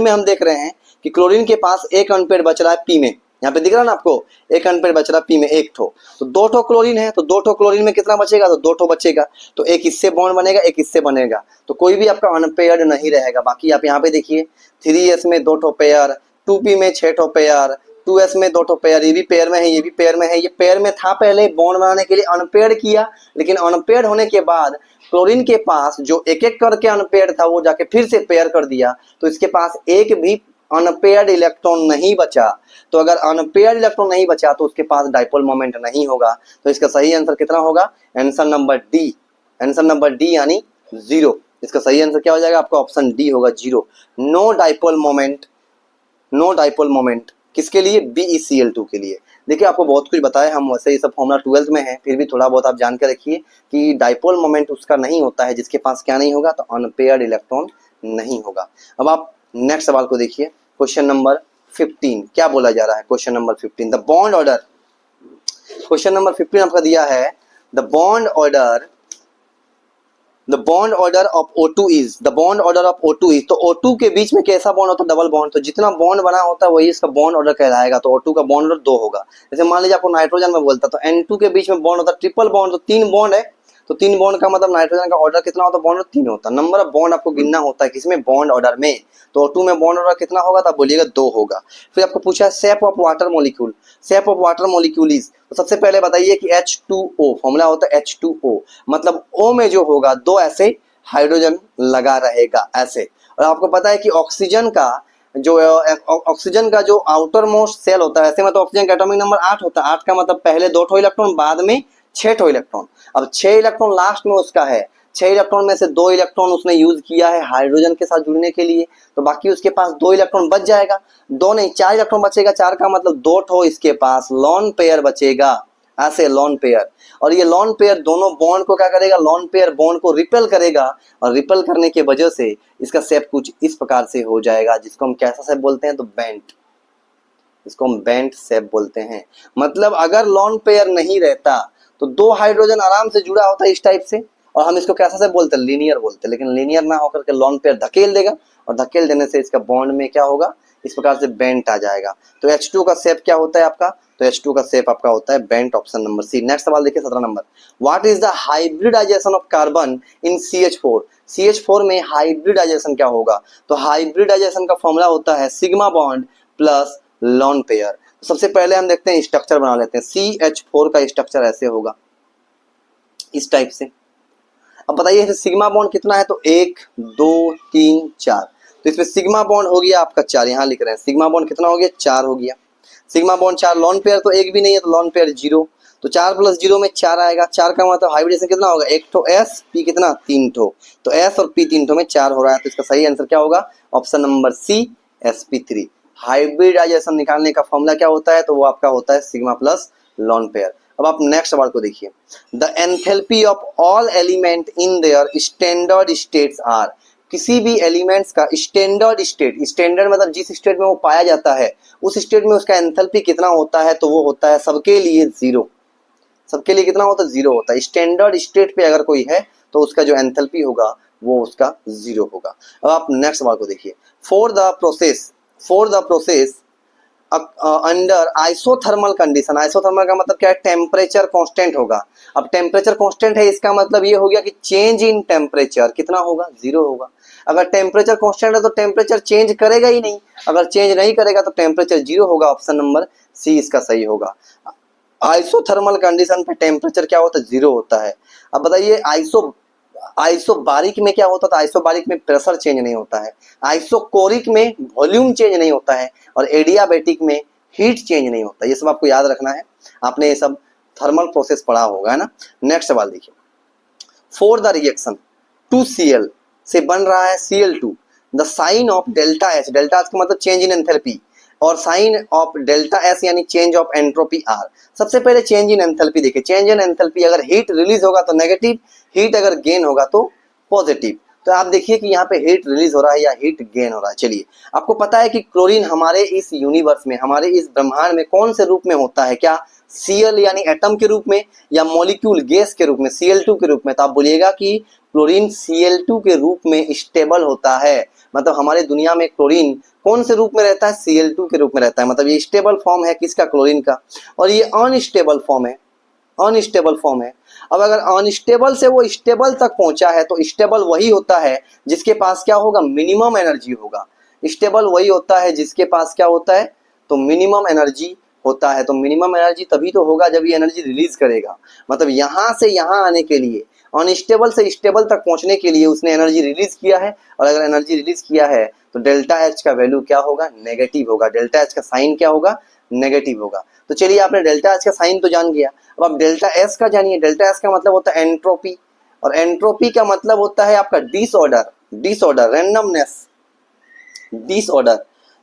में हम देख रहे हैं कि क्लोरीन के पास एक अनपेयर बच रहा है p में, यहाँ पे दिख रहा है ना आपको, एक अनपेयर बच रहा है p में एक ठो। तो 2 ठो क्लोरीन है, तो 2 ठो क्लोरीन में कितना बचेगा, तो 2 ठो बचेगा, तो एक इससे बॉन्ड बनेगा, एक इससे बनेगा, तो कोई भी आपका अनपेयर्ड नहीं रहेगा। बाकी आप यहाँ पे देखिए 3s में 2 ठो पेयर, 2p में 6 ठो पेयर, 2s में 2 ठो पेयर, ये भी पेयर में है, ये भी पेयर में है। ये पेयर में था पहले, बॉन्ड बनाने के लिए अनपेयर्ड किया, लेकिन अनपेयर्ड होने के बाद क्लोरीन के पास जो एक एक करके अनपेयर्ड था वो जाके फिर से पेयर कर दिया, तो इसके पास एक भी अनपेयर्ड इलेक्ट्रॉन नहीं बचा। तो अगर अनपेयर्ड इलेक्ट्रॉन नहीं बचा तो उसके पास डाइपोल मोमेंट नहीं होगा। तो इसका सही आंसर कितना होगा, आंसर नंबर डी यानी 0। इसका सही आंसर क्या हो जाएगा, आपका ऑप्शन डी होगा 0। नो डाइपोल मोमेंट किसके लिए, BeCl2 के लिए। देखिए आपको बहुत कुछ बताया हम, वैसे ये सब फॉर्मूला 12th में है, फिर भी थोड़ा बहुत आप जान के रखिए कि डाइपोल मोमेंट उसका नहीं होता है जिसके पास क्या नहीं होगा, तो अनपेयर्ड इलेक्ट्रॉन नहीं होगा। अब आप नेक्स्ट सवाल को देखिए, क्वेश्चन नंबर 15 क्या बोला जा रहा है। Question number 15 the bond order, question number 15 आपका दिया है the bond order of O2 is, the bond order of O2 is. तो O2 के बीच में कैसा बॉन्ड होता है, डबल बॉन्ड। तो जितना बॉन्ड बना होता है वही इसका बॉन्ड ऑर्डर कहलाएगा। तो O2 का बॉन्ड ऑर्डर 2 होगा। जैसे मान लीजिए आपको नाइट्रोजन में बोलता तो N2 के बीच में बॉन्ड होता है ट्रिपल बॉन्ड, तो 3 बॉन्ड है, तो 3 बॉन्ड का मतलब नाइट्रोजन का ऑर्डर कितना होता है, बॉन्ड 3 होता है। नंबर ऑफ बॉन्ड आपको गिनना होता है किसमें, बॉन्ड ऑर्डर में। तो O2 में बॉन्ड ऑर्डर कितना होगा, तब बोलिएगा 2 होगा। फिर आपको पूछा है shape of water molecule is. तो सबसे पहले बताइए कि H2O फॉर्मूला होता है H2O, मतलब O में जो होगा 2 ऐसे हाइड्रोजन लगा रहेगा ऐसे। और आपको पता है कि ऑक्सीजन का जो आउटर मोस्ट सेल होता है, ऐसे में तो ऑक्सीजन का एटॉमिक नंबर 8 होता है। 8 का मतलब पहले 2 ठो इलेक्ट्रॉन, बाद में 6 ठो इलेक्ट्रॉन। अब 6 इलेक्ट्रॉन लास्ट में उसका है, 6 इलेक्ट्रॉन में से 2 इलेक्ट्रॉन उसने यूज किया है हाइड्रोजन के साथ जुड़ने के लिए, तो बाकी उसके पास 2 इलेक्ट्रॉन बच जाएगा। 2 नहीं 4 इलेक्ट्रॉन बचेगा, 4 का मतलब 2 ठो इसके पास लॉन पेयर बचेगा, ऐसे लॉन पेयर। और ये लॉन पेयर दोनों बॉन्ड को क्या करेगा, लॉन पेयर बॉन्ड को रिपेल करेगा, और रिपेल करने के वजह से इसका शेप कुछ इस प्रकार से हो जाएगा, जिसको हम कैसा शेप बोलते हैं, तो बेंट, इसको हम बेंट शेप बोलते हैं। मतलब अगर लॉन पेयर नहीं रहता तो 2 हाइड्रोजन आराम से जुड़ा होता है इस टाइप से, और हम इसको कैसा शेप बोलते हैं, लीनियर बोलते हैं। लेकिन लीनियर ना होकर के लॉन पेयर धकेल देगा, और धकेल देने से इसका बॉन्ड में क्या होगा, इस प्रकार से बेंट आ जाएगा। तो H2 का शेप क्या होता है आपका, तो H2 का शेप आपका होता है bent, option number C. Next सवाल देखिए 17 नंबर, what is the hybridisation of carbon in CH4। CH4 में हाइब्रिडाइजेशन क्या होगा, तो हाइब्रिडाइजेशन का फॉर्मूला होता है sigma bond plus lone pair. सबसे पहले हम देखते हैं स्ट्रक्चर बना लेते हैं। CH4 का स्ट्रक्चर ऐसे होगा, इस टाइप से। अब बताइए सिग्मा बॉन्ड कितना है, तो 1 2 3 4, तो इसमें सिग्मा बॉन्ड हो गया आपका 4, यहाँ लिख रहे हैं सिग्मा बॉन्ड कितना हो गया, 4 हो गया। सिग्मा बॉन्ड 4, लॉन पेयर तो एक भी नहीं है, तो लॉन पेयर 0, तो 4 + 0 में 4 आएगा। 4 का मतलब हाइब्रिडेशन कितना होगा, 1 ठो S, P कितना 3 ठो, तो S और P 3 ठो में 4 हो रहा है। तो इसका सही आंसर क्या होगा, ऑप्शन नंबर सी sp3। हाइब्रिडाइजेशन निकालने का फॉर्मूला क्या होता है, तो वो आपका होता है सिग्मा प्लस लॉन पेयर। अब आप नेक्स्ट सवाल को देखिए, the enthalpy of all element in their standard states are. किसी भी एलिमेंट्स का स्टैंडर्ड मतलब जिस स्टेट में वो पाया जाता है उस स्टेट में उसका एंथैल्पी कितना होता है, तो वो होता है सबके लिए 0। सबके लिए कितना होता है, 0 होता है। स्टैंडर्ड स्टेट पे अगर कोई है तो उसका जो एंथैल्पी होगा वो उसका 0 होगा। अब आप नेक्स्ट सवाल को देखिए, for the process under isothermal condition. Isothermal का मतलब क्या है, टेम्परेचर कांस्टेंट होगा। अब टेम्परेचर कांस्टेंट है, इसका मतलब ये हो गया कि चेंज इन टेम्परेचर कितना होगा, 0 होगा। अगर टेम्परेचर कांस्टेंट है तो टेम्परेचर चेंज करेगा ही नहीं, अगर चेंज नहीं करेगा तो टेम्परेचर 0 होगा। ऑप्शन नंबर सी इसका सही होगा। आइसोथर्मल कंडीशन पे टेम्परेचर क्या होता है, 0 होता है। अब बताइए आइसोबारिक में क्या होता था, आइसोबारिक में प्रेशर चेंज नहीं होता है, आइसोकोरिक में वॉल्यूम चेंज नहीं होता है, और एडियाबेटिक में हीट चेंज नहीं होता। ये सब आपको याद रखना है, आपने ये सब थर्मल प्रोसेस पढ़ा होगा, है ना। नेक्स्ट सवाल देखिए, फॉर द रिएक्शन 2Cl से बन रहा है Cl2, the sign of delta H, delta H का मतलब चेंज इन एंथैल्पी, और साइन ऑफ डेल्टा एस यानी चेंज ऑफ एंट्रोपी आर। सबसे पहले चेंज इन एंथैल्पी देखिए, चेंज इन एंथैल्पी अगर हीट रिलीज होगा तो नेगेटिव, हीट अगर गेन होगा तो पॉजिटिव। तो आप देखिए कि यहाँ पे हीट रिलीज हो रहा है या हीट गेन हो रहा है। चलिए, आपको पता है कि क्लोरीन हमारे इस यूनिवर्स में, हमारे इस ब्रह्मांड में कौन से रूप में होता है, क्या Cl यानी एटम के रूप में, या मॉलिक्यूल गैस के रूप में Cl2 के रूप में। तो आप बोलिएगा कि क्लोरीन Cl2 के रूप में स्टेबल होता है, मतलब हमारे दुनिया में क्लोरीन कौन से रूप में रहता है, Cl2 के रूप में रहता है। मतलब ये स्टेबल फॉर्म है किसका, क्लोरीन का, और ये अनस्टेबल फॉर्म है, अनस्टेबल फॉर्म है। अब अगर अनस्टेबल से वो स्टेबल तक पहुंचा है तो स्टेबल वही होता है जिसके पास क्या होगा, मिनिमम एनर्जी होगा। स्टेबल वही होता है जिसके पास क्या होता है, तो मिनिमम एनर्जी होता है। तो मिनिमम एनर्जी तभी तो होगा जब ये एनर्जी रिलीज करेगा। मतलब यहां से यहां आने के लिए, अनस्टेबल से स्टेबल तक पहुंचने के लिए उसने एनर्जी रिलीज किया है, और अगर एनर्जी रिलीज किया है तो डेल्टा एच का वैल्यू क्या होगा, नेगेटिव होगा। डेल्टा एच का साइन क्या होगा, नेगेटिव होगा। तो चलिए, आपने डेल्टा एच का साइन तो जान गया, अब आप डेल्टा एस का जानिए। डेल्टा एस का मतलब होता है एंट्रोपी, और एंट्रोपी का मतलब होता है आपका डिसऑर्डर, डिसऑर्डर, रैंडमनेस, डिसऑर्डर।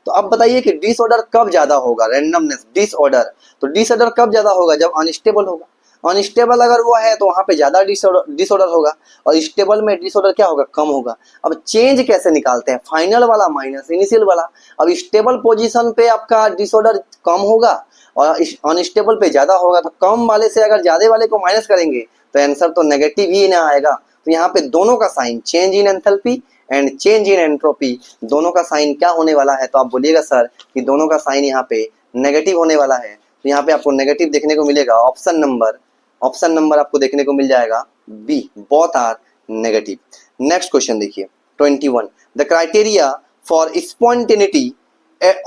तो अब बताइए कि डिसऑर्डर कब ज्यादा होगा, रैंडमनेस, डिसऑर्डर। तो डिसऑर्डर कब ज्यादा होगा, जब अनस्टेबल होगा। अनस्टेबल अगर वो है तो वहां पे ज्यादा डिसऑर्डर होगा, और स्टेबल में डिसऑर्डर क्या होगा, कम होगा। अब चेंज कैसे निकालते हैं, फाइनल वाला माइनस इनिशियल वाला। अब स्टेबल पोजीशन पे आपका डिसऑर्डर कम होगा, और अनस्टेबल पे ज्यादा होगा। तो कम वाले से अगर ज्यादा वाले को माइनस करेंगे तो आंसर तो नेगेटिव ही ना आएगा। तो यहाँ पे दोनों का sign, change in enthalpy and change in entropy, दोनों का साइन क्या होने वाला है, तो आप बोलिएगा सर कि दोनों का साइन यहाँ पे नेगेटिव होने वाला है। तो यहाँ पे आपको नेगेटिव देखने को मिलेगा, ऑप्शन नंबर आपको देखने को मिल जाएगा B, both are negative. Next question देखिए 21, the criteria for spontaneity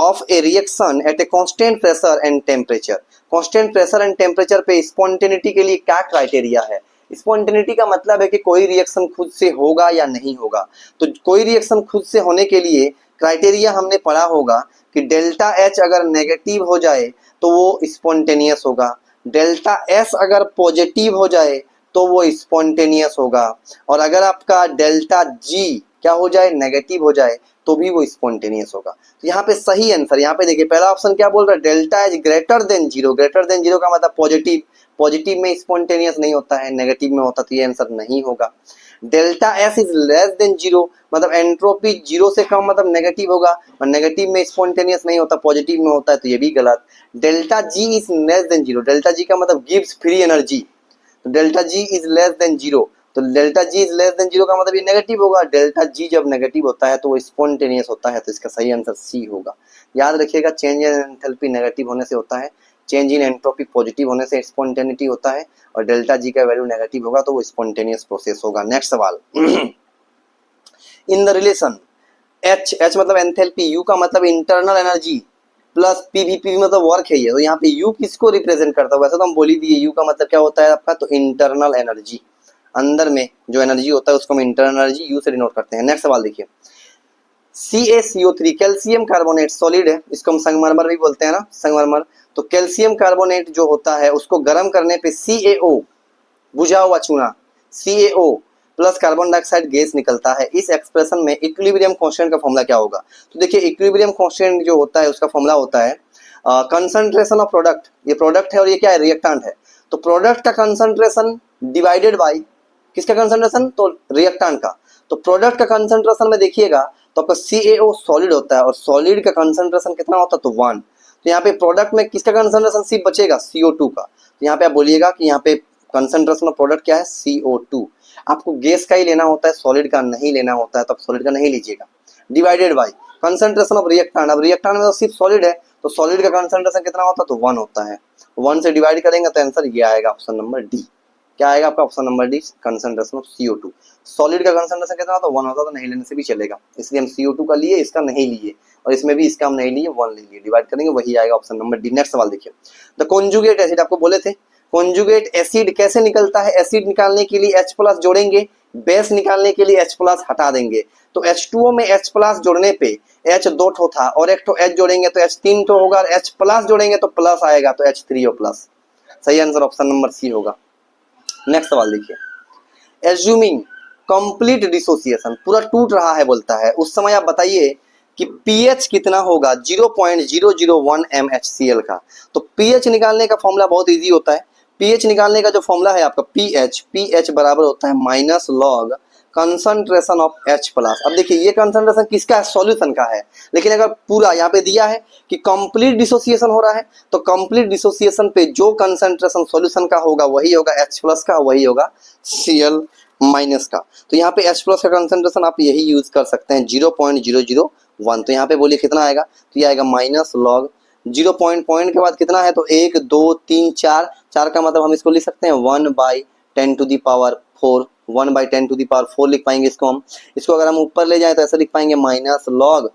of a reaction at a constant pressure and temperature. Constant pressure and temperature पे स्पॉन्टेनिटी के लिए क्या क्राइटेरिया है। स्पॉन्टेनिटी का मतलब है कि कोई रिएक्शन खुद से होगा या नहीं होगा। तो कोई रिएक्शन खुद से होने के लिए क्राइटेरिया हमने पढ़ा होगा कि डेल्टा एच अगर नेगेटिव हो जाए तो वो स्पॉन्टेनियस होगा, डेल्टा एस अगर पॉजिटिव हो जाए तो वो स्पॉन्टेनियस होगा, और अगर आपका डेल्टा जी क्या हो जाए, नेगेटिव हो जाए तो भी वो स्पॉन्टेनियस होगा। तो यहाँ पे सही आंसर, यहाँ पे देखिए पहला ऑप्शन क्या बोल रहा है, delta H greater than zero. Greater than zero का मतलब पॉजिटिव, पॉजिटिव में स्पॉन्टेनियस नहीं होता है, नेगेटिव में होता, तो ये आंसर नहीं होगा। Delta S is less than zero, मतलब एंट्रोपी जीरो से कम, मतलब नेगेटिव होगा, और नेगेटिव में स्पॉन्टेनियस नहीं होता, पॉजिटिव में होता है, तो ये भी गलत। Delta G is less than zero, delta G का मतलब गिव्स फ्री एनर्जी, तो delta G is less than zero, तो delta G is less than zero का मतलब ये नेगेटिव होगा। डेल्टा जी जब नेगेटिव होता है तो वो स्पॉन्टेनियस होता है, तो इसका सही आंसर सी होगा। याद रखिएगा, चेंज इन एंथैल्पी नेगेटिव होने से होता है, चेंज इन एंट्रोपी पॉजिटिव होने से स्पॉन्टेनिटी होता है, और डेल्टा जी का वैल्यू नेगेटिव होगा तो वो स्पॉन्टेनियस प्रोसेस होगा। नेक्स्ट सवाल, in the relation H, H मतलब एंथैल्पी, यू का मतलब internal energy, plus PV, PV मतलब वर्क है ये, तो यहाँ पे यू किसको रिप्रेजेंट करता है, वैसे तो हम बोल ही दिए यू का मतलब क्या होता है आपका, तो इंटरनल एनर्जी, अंदर में जो एनर्जी होता है उसको हम इंटरनल एनर्जी यू से डिनोट करते हैं। नेक्स्ट सवाल देखिए, CaCO3 कैल्शियम कार्बोनेट सॉलिड है, इसको हम संगमरमर भी बोलते हैं ना, संगमरमर। तो कैल्शियम कार्बोनेट जो होता है उसको गर्म करने पे CaO, बुझा हुआ चूना, CaO plus carbon dioxide gas निकलता है। इस एक्सप्रेशन में इक्विलिब्रियम कांस्टेंट का फॉर्मूला क्या होगा। तो देखिए, इक्विलिब्रियम कांस्टेंट जो होता है उसका फॉर्मूला होता है कंसंट्रेशन ऑफ प्रोडक्ट, ये प्रोडक्ट है और ये क्या है, रिएक्टेंट है। तो प्रोडक्ट का कंसंट्रेशन डिवाइडेड बाय किसका कंसंट्रेशन, तो रिएक्टेंट का। तो प्रोडक्ट का कंसंट्रेशन में देखिएगा तो आपका CaO सॉलिड होता है, और सॉलिड का कंसंट्रेशन कितना होता है, तो 1। तो यहाँ पे प्रोडक्ट में किसका कंसंट्रेशन सिर्फ बचेगा, CO2 का। तो यहाँ पे आप बोलिएगा कि यहाँ पे कंसंट्रेशन ऑफ प्रोडक्ट क्या है, CO2। आपको गैस का ही लेना होता है, सॉलिड का नहीं लेना होता है, तो आप सॉलिड का नहीं लीजिएगा। Divided by concentration of reactant, अब रिएक्टेंट में तो सिर्फ सॉलिड है, तो सॉलिड का कंसंट्रेशन कितना होता है, तो 1 होता है। 1 से डिवाइड करेंगे तो आंसर ये आएगा, ऑप्शन नंबर डी। क्या आएगा आपका, option number D, concentration of CO2। Solid का कंसंट्रेशन कितना होता है, 1 होता, तो नहीं लेने से भी चलेगा, इसलिए हम CO2 का लिए, इसका नहीं लिए, और इसमें भी इसका हम नहीं लिए, 1 ले लिए, डिवाइड करेंगे वही आएगा, ऑप्शन नंबर डी। नेक्स्ट सवाल देखिए, द कॉन्जुगेट एसिड, आपको बोले थे कॉन्जुगेट एसिड कैसे निकलता है। एसिड निकालने के लिए H+ जोड़ेंगे बेस निकालने के लिए H प्लस हटा देंगे, तो H2O में H प्लस जोड़ने पे H दो ठो था और एक ठो H जोड़ेंगे तो H तीन ठो होगा, और H प्लस जोड़ेंगे तो प्लस आएगा, तो H3O प्लस। सही आंसर ऑप्शन नंबर सी होगा। नेक्स्ट सवाल देखिए, एज्यूमिंग कंप्लीट डिसोसिएशन, पूरा टूट रहा है बोलता है, उस समय आप बताइए कि पीएच कितना होगा 0.001 MHCl का। तो पीएच निकालने का फॉर्मूला बहुत इजी होता है। पीएच निकालने का जो फॉर्मूला है आपका पीएच बराबर होता है minus log concentration of H plus. अब देखिए ये कंसंट्रेशन किसका है, सॉल्यूशन का है, लेकिन अगर पूरा यहाँ पे दिया है कि कंप्लीट डिसोसिएशन हो रहा है, तो कंप्लीट डिसोसिएशन पे जो कंसंट्रेशन सॉल्यूशन का होगा वही होगा H प्लस का, वही होगा Cl माइनस का। तो यहाँ पे H प्लस का कंसंट्रेशन आप यही यूज कर सकते हैं 0.001। तो यहाँ पे बोलिए कितना आएगा, तो ये आएगा माइनस लॉग 0 पॉइंट के बाद कितना है, तो 1 2 3 4, 4 का मतलब हम इसको लिख सकते हैं 1/10⁴, 1/10⁴ लिख पाएंगे इसको हम। इसको अगर हम ऊपर ले जाएं तो ऐसा लिख पाएंगे माइनस लॉग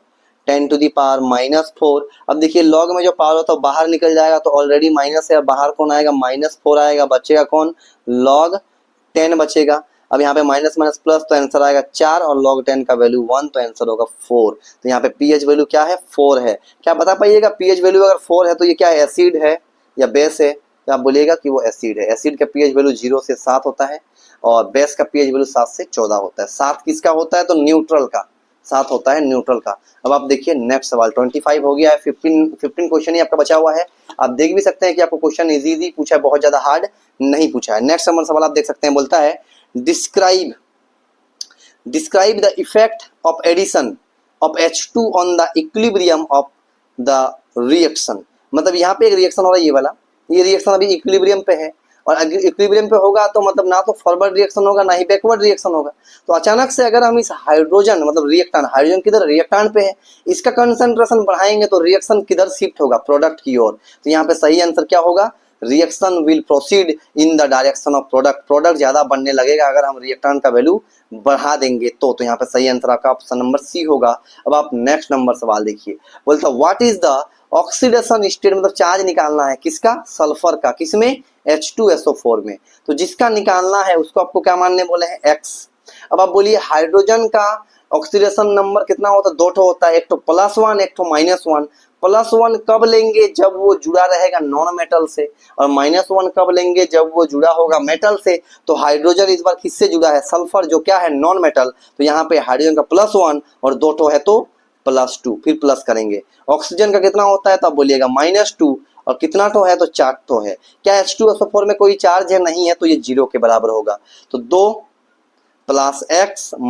10⁻⁴। अब देखिए लॉग में जो पावर होता है बाहर निकल जाएगा, तो ऑलरेडी माइनस है, बाहर कौन आएगा, -4 आएगा, बचेगा कौन, log 10 बचेगा। अब यहाँ पे माइनस माइनस प्लस, तो आंसर आएगा 4 और log 10 का वैल्यू 1, तो आंसर होगा 4। तो यहाँ पे पीएच वैल्यू क्या है, 4 है। क्या बता पाइएगा, पीएच वैल्यू अगर 4 है तो ये क्या है, एसिड है या बेस है, तो आप बोलिएगा कि वो एसिड है। एसिड का पीएच वैल्यू 0 से 7 होता है और बेस का पीएच वैल्यू 7 से 14 होता है। 7 किसका होता है, तो न्यूट्रल का 7 होता है, न्यूट्रल का। अब आप देखिए नेक्स्ट सवाल, 25 हो गया है, 15 क्वेश्चन ही आपका बचा हुआ है। आप देख भी सकते हैं कि आपको क्वेश्चन इजी पूछा है, बहुत ज्यादा हार्ड नहीं पूछा है। नेक्स्ट नंबर सवाल आप देख सकते हैं, बोलता है describe the effect of addition of H2 on the equilibrium of the reaction. मतलब यहाँ पे एक रिएक्शन हो रहा है, ये वाला, ये रिएक्शन अभी इक्विलिब्रियम पे है, और इक्विलिब्रियम पे होगा तो मतलब ना तो फॉरवर्ड रिएक्शन होगा ना ही बैकवर्ड रिएक्शन होगा। तो अचानक से अगर हम इस हाइड्रोजन मतलब रिएक्टेंट, हाइड्रोजन किधर रिएक्टेंट पे है, इसका कंसंट्रेशन बढ़ाएंगे तो रिएक्शन किधर शिफ्ट होगा, प्रोडक्ट की ओर। तो यहाँ पे सही आंसर क्या होगा, reaction will proceed in the direction of product. Product ज्यादा बनने लगेगा अगर हम रिएक्टेंट का वैल्यू बढ़ा देंगे तो यहाँ पे सही आंसर आपका ऑप्शन नंबर सी होगा। अब आप नेक्स्ट नंबर सवाल देखिए, बोलता what is the oxidation state, मतलब चार्ज निकालना है किसका, सल्फर का, किसमें, H2SO4 में। तो जिसका निकालना है उसको आपको क्या मानने बोले हैं, X। अब आप बोलिए हाइड्रोजन का ऑक्सीडेशन नंबर कितना होता है, 2 ठो होता है, एक तो +1 एक तो -1। +1 कब लेंगे, जब वो जुड़ा रहेगा नॉन मेटल से, और -1 कब लेंगे, जब वो जुड़ा होगा मेटल से। तो हाइड्रोजन इस बार किससे जुड़ा है, सल्फर, जो क्या है नॉन मेटल। तो यहाँ पे हाइड्रोजन का +1 और 2 ठो है तो +2, फिर प्लस करेंगे। ऑक्सीजन का कितना होता है, तो आप बोलिएगा -2, और कितना ठो है, तो 4 ठो है। क्या H2SO4 में कोई चार्ज है, नहीं है, तो ये 0 के बराबर होगा। तो 2 + x -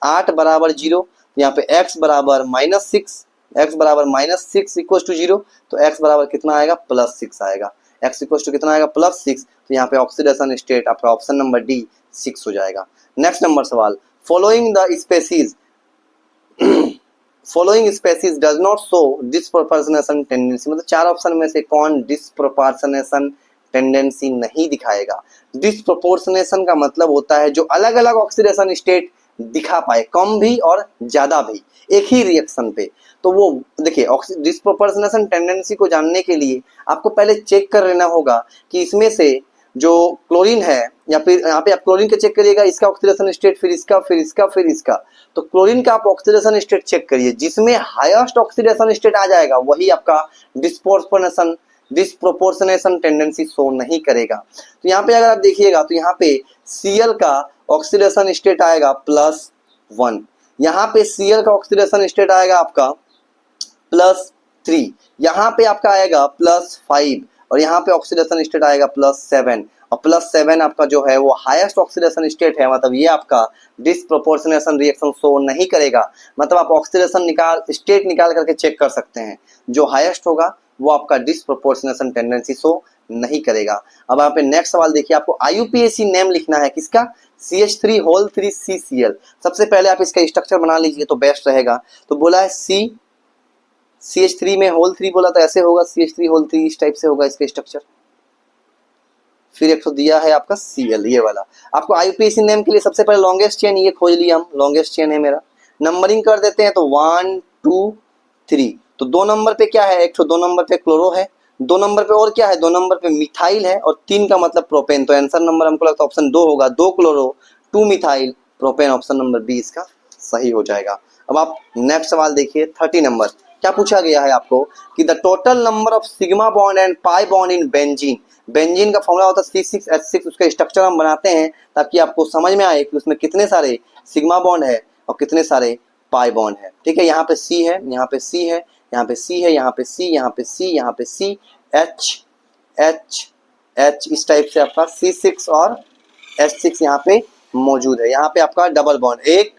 8 बराबर 0। यहाँ पे x बराबर -6, x बराबर -6 इक्वल टू 0। तो x बराबर कितना आएगा, +6 आएगा। x इक्वल टू कितना आएगा, +6। तो यहाँ पे ऑक्सीडेशन स्टेट आपका ऑप्शन नंबर डी 6 हो जाएगा। नेक्स्ट नंबर सवाल, following the species does not show disproportionation tendency, मतलब 4 ऑप्शन में से कौन डिस्प्रोपोर्शनेशन टेंडेंसी नहीं दिखाएगा। डिस्प्रोपोर्शनेशन का मतलब होता है जो अलग अलग ऑक्सीडेशन स्टेट दिखा पाए, कम भी और ज्यादा भी एक ही रिएक्शन पे। तो वो देखिए डिस्प्रोपोर्शनेशन टेंडेंसी को जानने के लिए आपको पहले चेक कर लेना होगा कि इसमें से जो क्लोरीन है, या फिर यहाँ पे आप क्लोरीन के चेक करिएगा, इसका ऑक्सीडेशन स्टेट, फिर इसका, फिर इसका, फिर इसका। तो क्लोरीन का आप ऑक्सीडेशन स्टेट चेक करिए, जिसमें हाईएस्ट ऑक्सीडेशन स्टेट आ जाएगा वही आपका डिस्प्रोपोर्शनेशन टेंडेंसी शो नहीं करेगा। तो यहाँ पे अगर आप देखिएगा तो यहाँ पे Cl का ऑक्सीडेशन स्टेट आएगा +1, यहाँ पे Cl का ऑक्सीडेशन स्टेट आएगा आपका +3, यहाँ पे आपका आएगा +5, और यहाँ पे ऑक्सीडेशन स्टेट आएगा +7, और +7 आपका जो है वो हाईएस्ट ऑक्सीडेशन स्टेट है, मतलब ये आपका डिस्प्रोपोर्शनेशन रिएक्शन शो नहीं करेगा। मतलब आप ऑक्सीडेशन स्टेट निकाल करके चेक कर सकते हैं, जो हाईएस्ट होगा वो आपका डिस्प्रोपोर्शनेशन टेंडेंसी शो नहीं करेगा। अब यहाँ पे नेक्स्ट सवाल देखिए, आपको IUPAC नेम लिखना है किसका, CH3CCl। सबसे पहले आप इसका स्ट्रक्चर बना लीजिए तो बेस्ट रहेगा। तो बोला है CH3 में होल 3 बोला, तो ऐसे होगा CH3 इस टाइप से होगा इसका स्ट्रक्चर। फिर एक तो दिया है आपका Cl, ये वाला। आपको IUPAC नेम के लिए सबसे पहले लॉन्गेस्ट चेन ये खोज लिया हम, लॉन्गेस्ट चेन है मेरा। नंबरिंग कर देते हैं तो 1 2 3। तो 2 नंबर पे क्या है, एक तो 2 नंबर पे क्लोरो है, 2 नंबर पे और क्या है, 2 नंबर पे मिथाइल है, और 3 का मतलब प्रोपेन। तो आंसर नंबर हमको लगता है ऑप्शन 2 होगा, 2 chloro 2 methyl propane. Option number B इसका सही हो जाएगा। अब आप नेक्स्ट सवाल देखिए 30 नंबर। क्या पूछा गया है आपको कि the total number of sigma bond and pi bond in benzene. Benzene का फॉर्मूला होता है C6H6, उसका स्ट्रक्चर हम बनाते हैं ताकि आपको समझ में आए कि उसमें कितने सारे सिग्मा बॉन्ड है और कितने सारे पाई बॉन्ड है। ठीक है, यहाँ पे C है, यहाँ पे C है, यहाँ पे C है, यहाँ पे C, यहाँ पे C, यहाँ पे C, H H H, इस टाइप से आपका C6 और H6 यहाँ पे मौजूद है। यहाँ पे आपका डबल बॉन्ड 1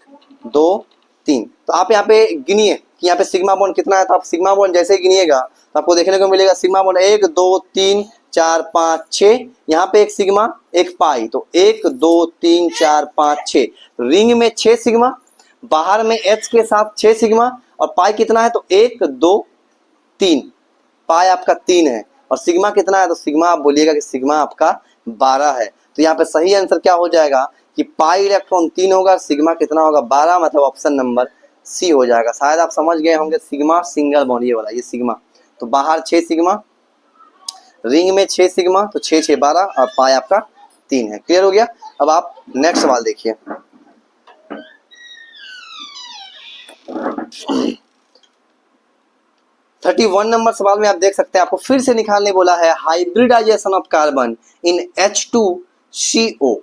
2 3। तो आप यहाँ पे गिनिए कि यहाँ पे सिग्मा बॉन्ड कितना है। तो आप सिग्मा बॉन्ड जैसे ही गिनिएगा तो आपको देखने को मिलेगा सिग्मा बॉन्ड 1 2 3 4 5 6। यहाँ पे एक सिग्मा एक पाई, तो 1 2 3 4 5 6। रिंग में 6 सिग्मा, बाहर में H के साथ 6 सिग्मा, और पाई कितना है तो 1 2 3। पाई आपका 3 है और सिग्मा कितना है तो सिग्मा आप बोलिएगा कि सिग्मा आपका 12 है। तो यहाँ पे सही आंसर क्या हो जाएगा कि पाई इलेक्ट्रॉन 3 होगा, सिग्मा कितना होगा 12, मतलब ऑप्शन नंबर सी हो जाएगा। शायद आप समझ गए होंगे, सिग्मा सिंगल बॉन्ड ये वाला, ये सिग्मा। तो बाहर 6 सिग्मा, रिंग में 6 सिग्मा, तो 6 6 12 और पाई आपका 3 है। क्लियर हो गया। अब आप नेक्स्ट सवाल देखिए 31 नंबर सवाल में आप देख सकते हैं आपको फिर से निकालने बोला है hybridisation of carbon in H2CO,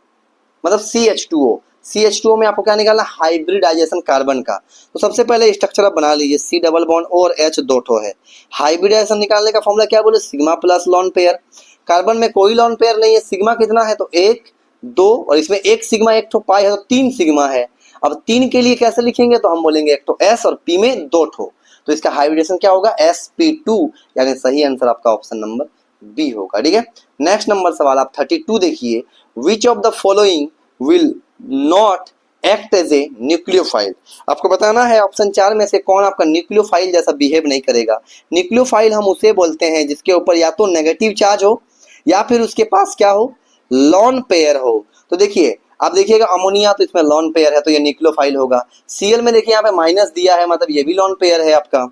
मतलब CH2O। CH2O में आपको क्या निकालना, हाइब्रिडाइजेशन कार्बन का। तो सबसे पहले स्ट्रक्चर आप बना लीजिए, C डबल बॉन्ड O और H दो ठो है। हाइब्रिडाइजेशन निकालने का फॉर्मूला क्या बोले, sigma plus lone pair. Carbon में कोई लॉन पेयर नहीं है, सिग्मा कितना है तो 1 2, और इसमें एक सिग्मा एक ठो पाई है तो 3 सिग्मा है। अब 3 के लिए कैसे लिखेंगे तो हम बोलेंगे एक तो S और P में 2 ठो, तो इसका हाइब्रिडेशन क्या होगा sp2, यानी सही आंसर आपका ऑप्शन नंबर बी होगा। ठीक है, नेक्स्ट नंबर सवाल आप 32 देखिए। Which of the following will not act as a nucleophile. आपको बताना है ऑप्शन 4 में से कौन आपका न्यूक्लियोफाइल जैसा बिहेव नहीं करेगा। न्यूक्लियोफाइल हम उसे बोलते हैं जिसके ऊपर या तो नेगेटिव चार्ज हो या फिर उसके पास क्या हो, लॉन पेयर हो। तो देखिए आप देखिएगा अमोनिया तो इसमें लॉन पेयर है तो ये न्यूक्लियोफाइल होगा। Cl में देखिए यहाँ पे माइनस दिया है, मतलब ये भी लॉन पेयर है आपका।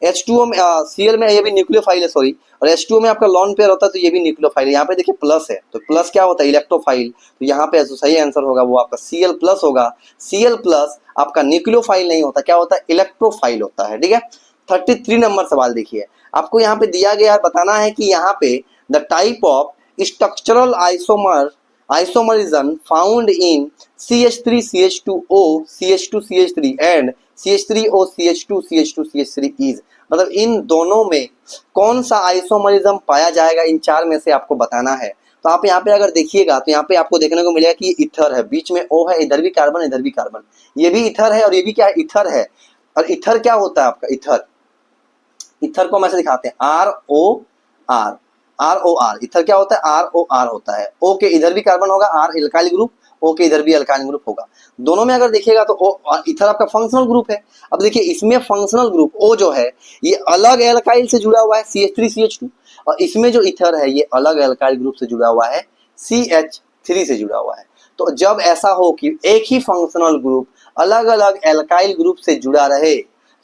H2O में Cl में ये भी न्यूक्लियोफाइल है, सॉरी, और H2O में आपका लॉन पेयर होता है तो ये भी न्यूक्लियोफाइल है। यहाँ पे देखिए प्लस है तो प्लस क्या होता है, इलेक्ट्रोफाइल। तो यहाँ पे जो सही आंसर होगा वो आपका Cl प्लस होगा। Cl प्लस आपका न्यूक्लियोफाइल नहीं होता, क्या होता है, इलेक्ट्रोफाइल होता है। ठीक है, 33 नंबर सवाल देखिए। आपको यहाँ पे दिया गया है, बताना है कि यहाँ पे the type of structural isomerism found in CH3 CH2O CH2 CH3 and CH3O CH2 CH2 CH3 is, मतलब इन दोनों में कौन सा आइसोमरिज्म पाया जाएगा, इन 4 में से आपको बताना है। तो आप यहाँ पे अगर देखिएगा तो यहाँ पे आपको देखने को मिलेगा कि ये इथर है, बीच में O है, इधर भी कार्बन इधर भी कार्बन, ये भी इथर है और ये भी क्या है, इथर है। और इथर क्या होता है आपका, इथर, इथर को हम ऐसे दिखाते हैं ROR, ROR, इथर क्या होता है, ROR होता है। O के इधर भी कार्बन होगा, R एल्काइल ग्रुप, O के इधर भी एल्काइल ग्रुप होगा। दोनों में अगर देखिएगा तो O इथर आपका फंक्शनल ग्रुप है। अब देखिए इसमें फंक्शनल ग्रुप O जो है ये अलग एल्काइल से जुड़ा हुआ है CH3 CH2, और इसमें जो इथर है ये अलग एल्काइल ग्रुप से जुड़ा हुआ है CH3 से जुड़ा हुआ है। तो जब ऐसा हो कि एक ही फंक्शनल ग्रुप अलग अलग एल्काइल ग्रुप से जुड़ा रहे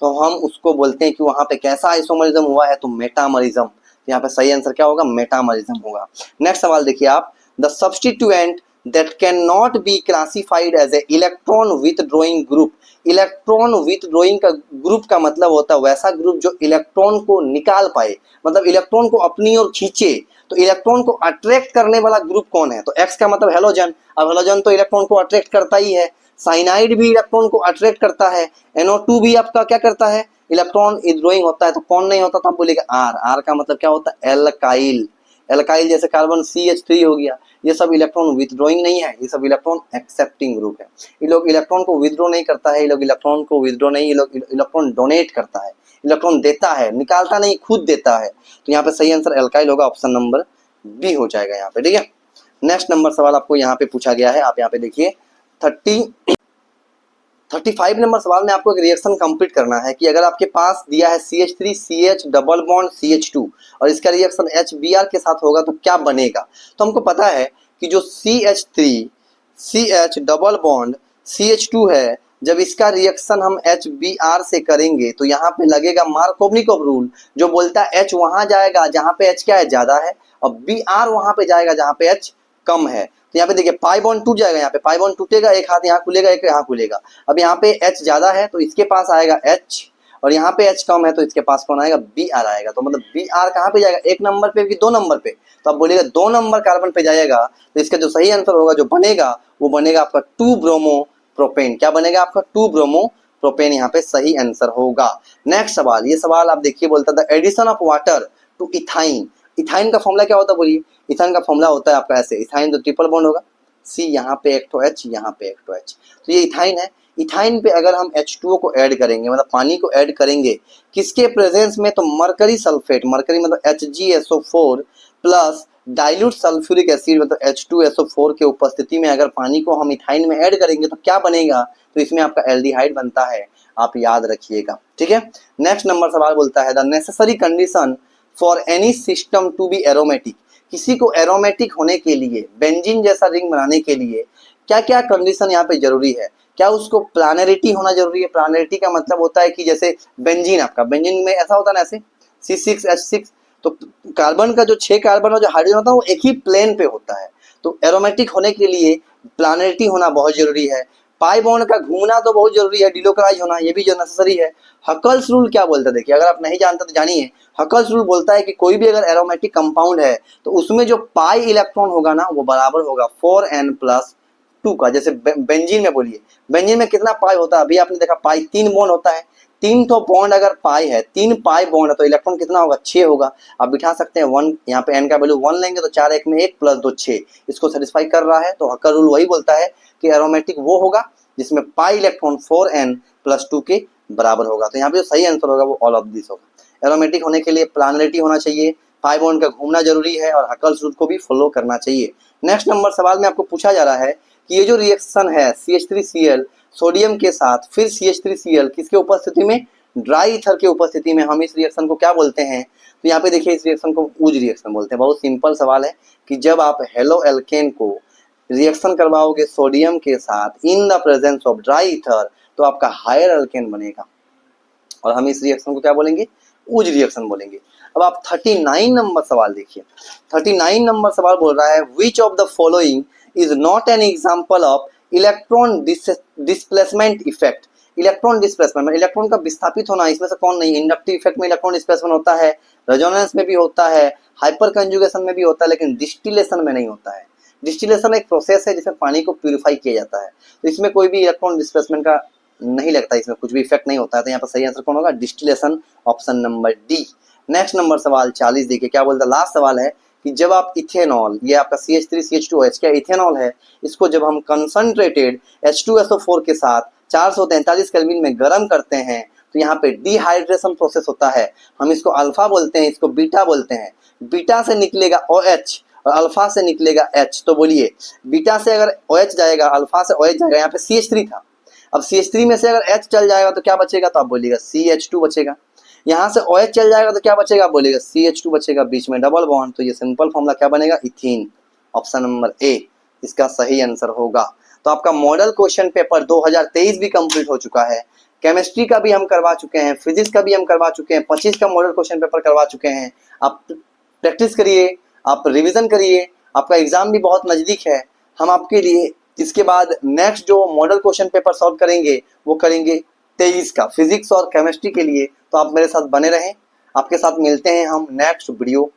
तो हम उसको बोलते हैं कि वहां पे कैसा आइसोमरिज्म हुआ है, तो मेटामरिज्म। यहाँ पे सही आंसर क्या होगा, मेटामरिज्म होगा। नेक्स्ट सवाल देखिए आप, the substituent that can not be classified as a electron withdrawing group. Electron withdrawing का ग्रुप का मतलब होता है वैसा ग्रुप जो इलेक्ट्रॉन को निकाल पाए, मतलब इलेक्ट्रॉन को अपनी ओर खींचे। तो इलेक्ट्रॉन को अट्रैक्ट करने वाला ग्रुप कौन है, तो एक्स का मतलब हेलोजन। अब हेलोजन तो इलेक्ट्रॉन को अट्रैक्ट करता ही है, साइनाइड भी इलेक्ट्रॉन को अट्रैक्ट करता है, NO2 भी आपका क्या करता है, इलेक्ट्रॉन विथड्रॉइंग होता है। तो कौन नहीं होता, तो आप बोलेगा आर। आर का मतलब क्या होता है, एल्काइल। एल्काइल जैसे कार्बन CH3 हो गया, ये सब इलेक्ट्रॉन विथड्रॉइंग नहीं है, ये सब इलेक्ट्रॉन एक्सेप्टिंग ग्रुप है। ये लोग इलेक्ट्रॉन को विथड्रॉ नहीं करता है, ये लोग इलेक्ट्रॉन को विथड्रॉ नहीं, ये लोग इलेक्ट्रॉन डोनेट करता है, इलेक्ट्रॉन देता है, निकालता नहीं, खुद देता है। तो यहाँ पे सही आंसर एल्काइल होगा, ऑप्शन नंबर बी हो जाएगा यहाँ पे। ठीक है, नेक्स्ट नंबर सवाल आपको यहाँ पे पूछा गया है, आप यहाँ पे देखिए 35 नंबर सवाल में आपको एक रिएक्शन कंप्लीट करना है कि अगर आपके पास दिया है CH3 CH double bond CH2 और इसका रिएक्शन HBr के साथ होगा तो क्या बनेगा। तो हमको पता है कि जो CH3 CH double bond CH2 है, जब इसका रिएक्शन हम HBr से करेंगे तो यहाँ पे लगेगा मार्कोवनिकोव रूल, जो बोलता है H वहां जाएगा जहां पे H क्या है, ज्यादा है, और Br वहां पे जाएगा जहां पे H कम है। तो यहाँ पे देखिए पाई बॉन्ड टूट जाएगा, यहाँ पे पाई बॉन्ड टूटेगा, एक हाथ यहाँ खुलेगा एक यहाँ खुलेगा। अब यहाँ पे H ज्यादा है तो इसके पास आएगा H, और यहाँ पे H कम है तो इसके पास कौन आएगा, Br आएगा। तो मतलब Br कहाँ पे जाएगा, एक नंबर पे कि 2 नंबर पे, तो आप बोलिएगा 2 नंबर कार्बन पे जाएगा। तो इसका जो सही आंसर होगा जो बनेगा वो बनेगा आपका 2 ब्रोमो प्रोपेन। क्या बनेगा आपका, 2 ब्रोमो प्रोपेन यहाँ पे सही आंसर होगा। नेक्स्ट सवाल, ये सवाल आप देखिए बोलता था addition of water to ethyne. Ethyne का फॉर्मूला क्या होता है बोलिए, इथाइन का फॉर्मूला होता है आपका ऐसे, इथाइन तो ट्रिपल बॉन्ड होगा, C यहाँ पे एक तो H यहाँ पे एक तो H, तो ये इथाइन है। इथाइन पे अगर हम H2O को ऐड करेंगे मतलब पानी को ऐड करेंगे किसके प्रेजेंस में, तो मरकरी सल्फेट, मरकरी मतलब HgSO4 plus dilute sulphuric acid मतलब H2SO4 के उपस्थिति में अगर पानी को हम इथाइन में ऐड करेंगे तो क्या बनेगा, तो इसमें आपका एल्डिहाइड बनता है, आप याद रखिएगा, ठीक है। नेक्स्ट नंबर सवाल बोलता है the necessary condition for any system to be aromatic. किसी को एरोमेटिक होने के लिए, बेंजीन जैसा रिंग बनाने के लिए क्या क्या कंडीशन यहाँ पे जरूरी है। क्या उसको प्लानरिटी होना जरूरी है। प्लानरिटी का मतलब होता है कि जैसे बेंजीन, आपका बेंजीन में ऐसा होता है ना ऐसे C6H6, तो कार्बन का जो 6 कार्बन और जो हाइड्रोजन होता है वो एक ही प्लेन पे होता है। तो एरोमेटिक होने के लिए प्लानरिटी होना बहुत जरूरी है। पाई बॉन्ड का घूमना तो बहुत जरूरी है, डिलोकराइज होना ये भी जो नेसेसरी है। हकल्स रूल क्या बोलता है, देखिए अगर आप नहीं जानते तो जानिए। हकल्स रूल बोलता है कि कोई भी अगर एरोमेटिक कंपाउंड है तो उसमें जो पाई इलेक्ट्रॉन होगा ना वो बराबर होगा 4n+2 का। जैसे बेंजीन में बोलिए, बेंजीन में कितना पाई होता है, अभी आपने देखा पाई 3 बॉन्ड होता है, 3 तो बॉन्ड अगर पाई है, 3 पाई बॉन्ड है तो इलेक्ट्रॉन कितना होगा, 6 होगा। आप बिठा सकते हैं 1, यहाँ पे n का वैल्यू 1 लेंगे तो 4 1 में 1 + 2 6, इसको सेटिस्फाई कर रहा है। तो हक्कर रूल वही बोलता है कि एरोमेटिक वो होगा जिसमें पाई इलेक्ट्रॉन 4n+2 के बराबर होगा। तो यहाँ पे जो सही आंसर होगा वो ऑल ऑफ दिस होगा। एरोमेटिक होने के लिए प्लानरिटी होना चाहिए, पाई बॉन्ड का घूमना जरूरी है और हकल्स रूल को भी फॉलो करना चाहिए। नेक्स्ट नंबर सवाल में आपको पूछा जा रहा है कि ये जो रिएक्शन है CH3Cl सोडियम के साथ फिर CH3Cl किसके उपस्थिति में, ड्राई ईथर के उपस्थिति में, हम इस रिएक्शन को क्या बोलते हैं। तो यहाँ पे देखिए इस रिएक्शन को ऊज रिएक्शन बोलते हैं। बहुत सिंपल सवाल है कि जब आप हेलो एल्केन को रिएक्शन करवाओगे सोडियम के साथ in the presence of dry ether तो आपका हायर एल्केन बनेगा और हम इस रिएक्शन को क्या बोलेंगे, ऊज रिएक्शन बोलेंगे। अब आप 39 नंबर सवाल देखिए। 39 नंबर सवाल बोल रहा है विच of the following is not an example of electron displacement effect. Electron displacement, electron का विस्थापित होना, इसमें से कौन नहीं। इंडक्टिव इफेक्ट में इलेक्ट्रॉन डिस्प्लेसमेंट होता है, रेजोनेंस में भी होता है, हाइपर कंजुगेशन में भी होता है, लेकिन डिस्टिलेशन में नहीं होता है। डिस्टिलेशन एक प्रोसेस है जिसमें पानी को प्यूरिफाई किया जाता है, तो इसमें कोई भी इलेक्ट्रॉन डिस्प्लेसमेंट का नहीं लगता, इसमें कुछ भी इफेक्ट नहीं होता है। तो यहाँ पर सही आंसर कौन होगा, distillation, option number D. Next number सवाल 40 देखिए क्या बोलता है। लास्ट सवाल है कि जब आप इथेनॉल, ये आपका CH3CH2OH क्या इथेनॉल है, इसको जब हम कंसंट्रेटेड H2SO4 के साथ 443 केल्विन में गर्म करते हैं तो यहाँ पे डिहाइड्रेशन प्रोसेस होता है। हम इसको अल्फा बोलते हैं, इसको बीटा बोलते हैं। बीटा से निकलेगा OH और अल्फा से निकलेगा H। तो बोलिए बीटा से अगर OH जाएगा, अल्फा से OH जाएगा, यहाँ पे CH3 था, अब CH3 में से अगर H चल जाएगा तो क्या बचेगा, तो आप बोलिएगा CH2 बचेगा। यहाँ से OH चल जाएगा तो क्या बचेगा, बोलिएगा CH2 बचेगा, बीच में डबल बॉन्ड। तो ये सिंपल फॉर्मूला क्या बनेगा, इथीन, ऑप्शन नंबर ए इसका सही आंसर होगा। तो आपका मॉडल क्वेश्चन पेपर 2023 भी कंप्लीट हो चुका है। केमिस्ट्री का भी हम करवा चुके हैं, फिजिक्स का भी हम करवा चुके हैं, 25 का मॉडल क्वेश्चन पेपर करवा चुके हैं। आप प्रैक्टिस करिए, आप रिवीजन करिए, आपका एग्जाम भी बहुत नजदीक है। हम आपके लिए इसके बाद नेक्स्ट जो मॉडल क्वेश्चन पेपर सॉल्व करेंगे वो करेंगे 23 का फिजिक्स और केमिस्ट्री के लिए। तो आप मेरे साथ बने रहें, आपके साथ मिलते हैं हम नेक्स्ट वीडियो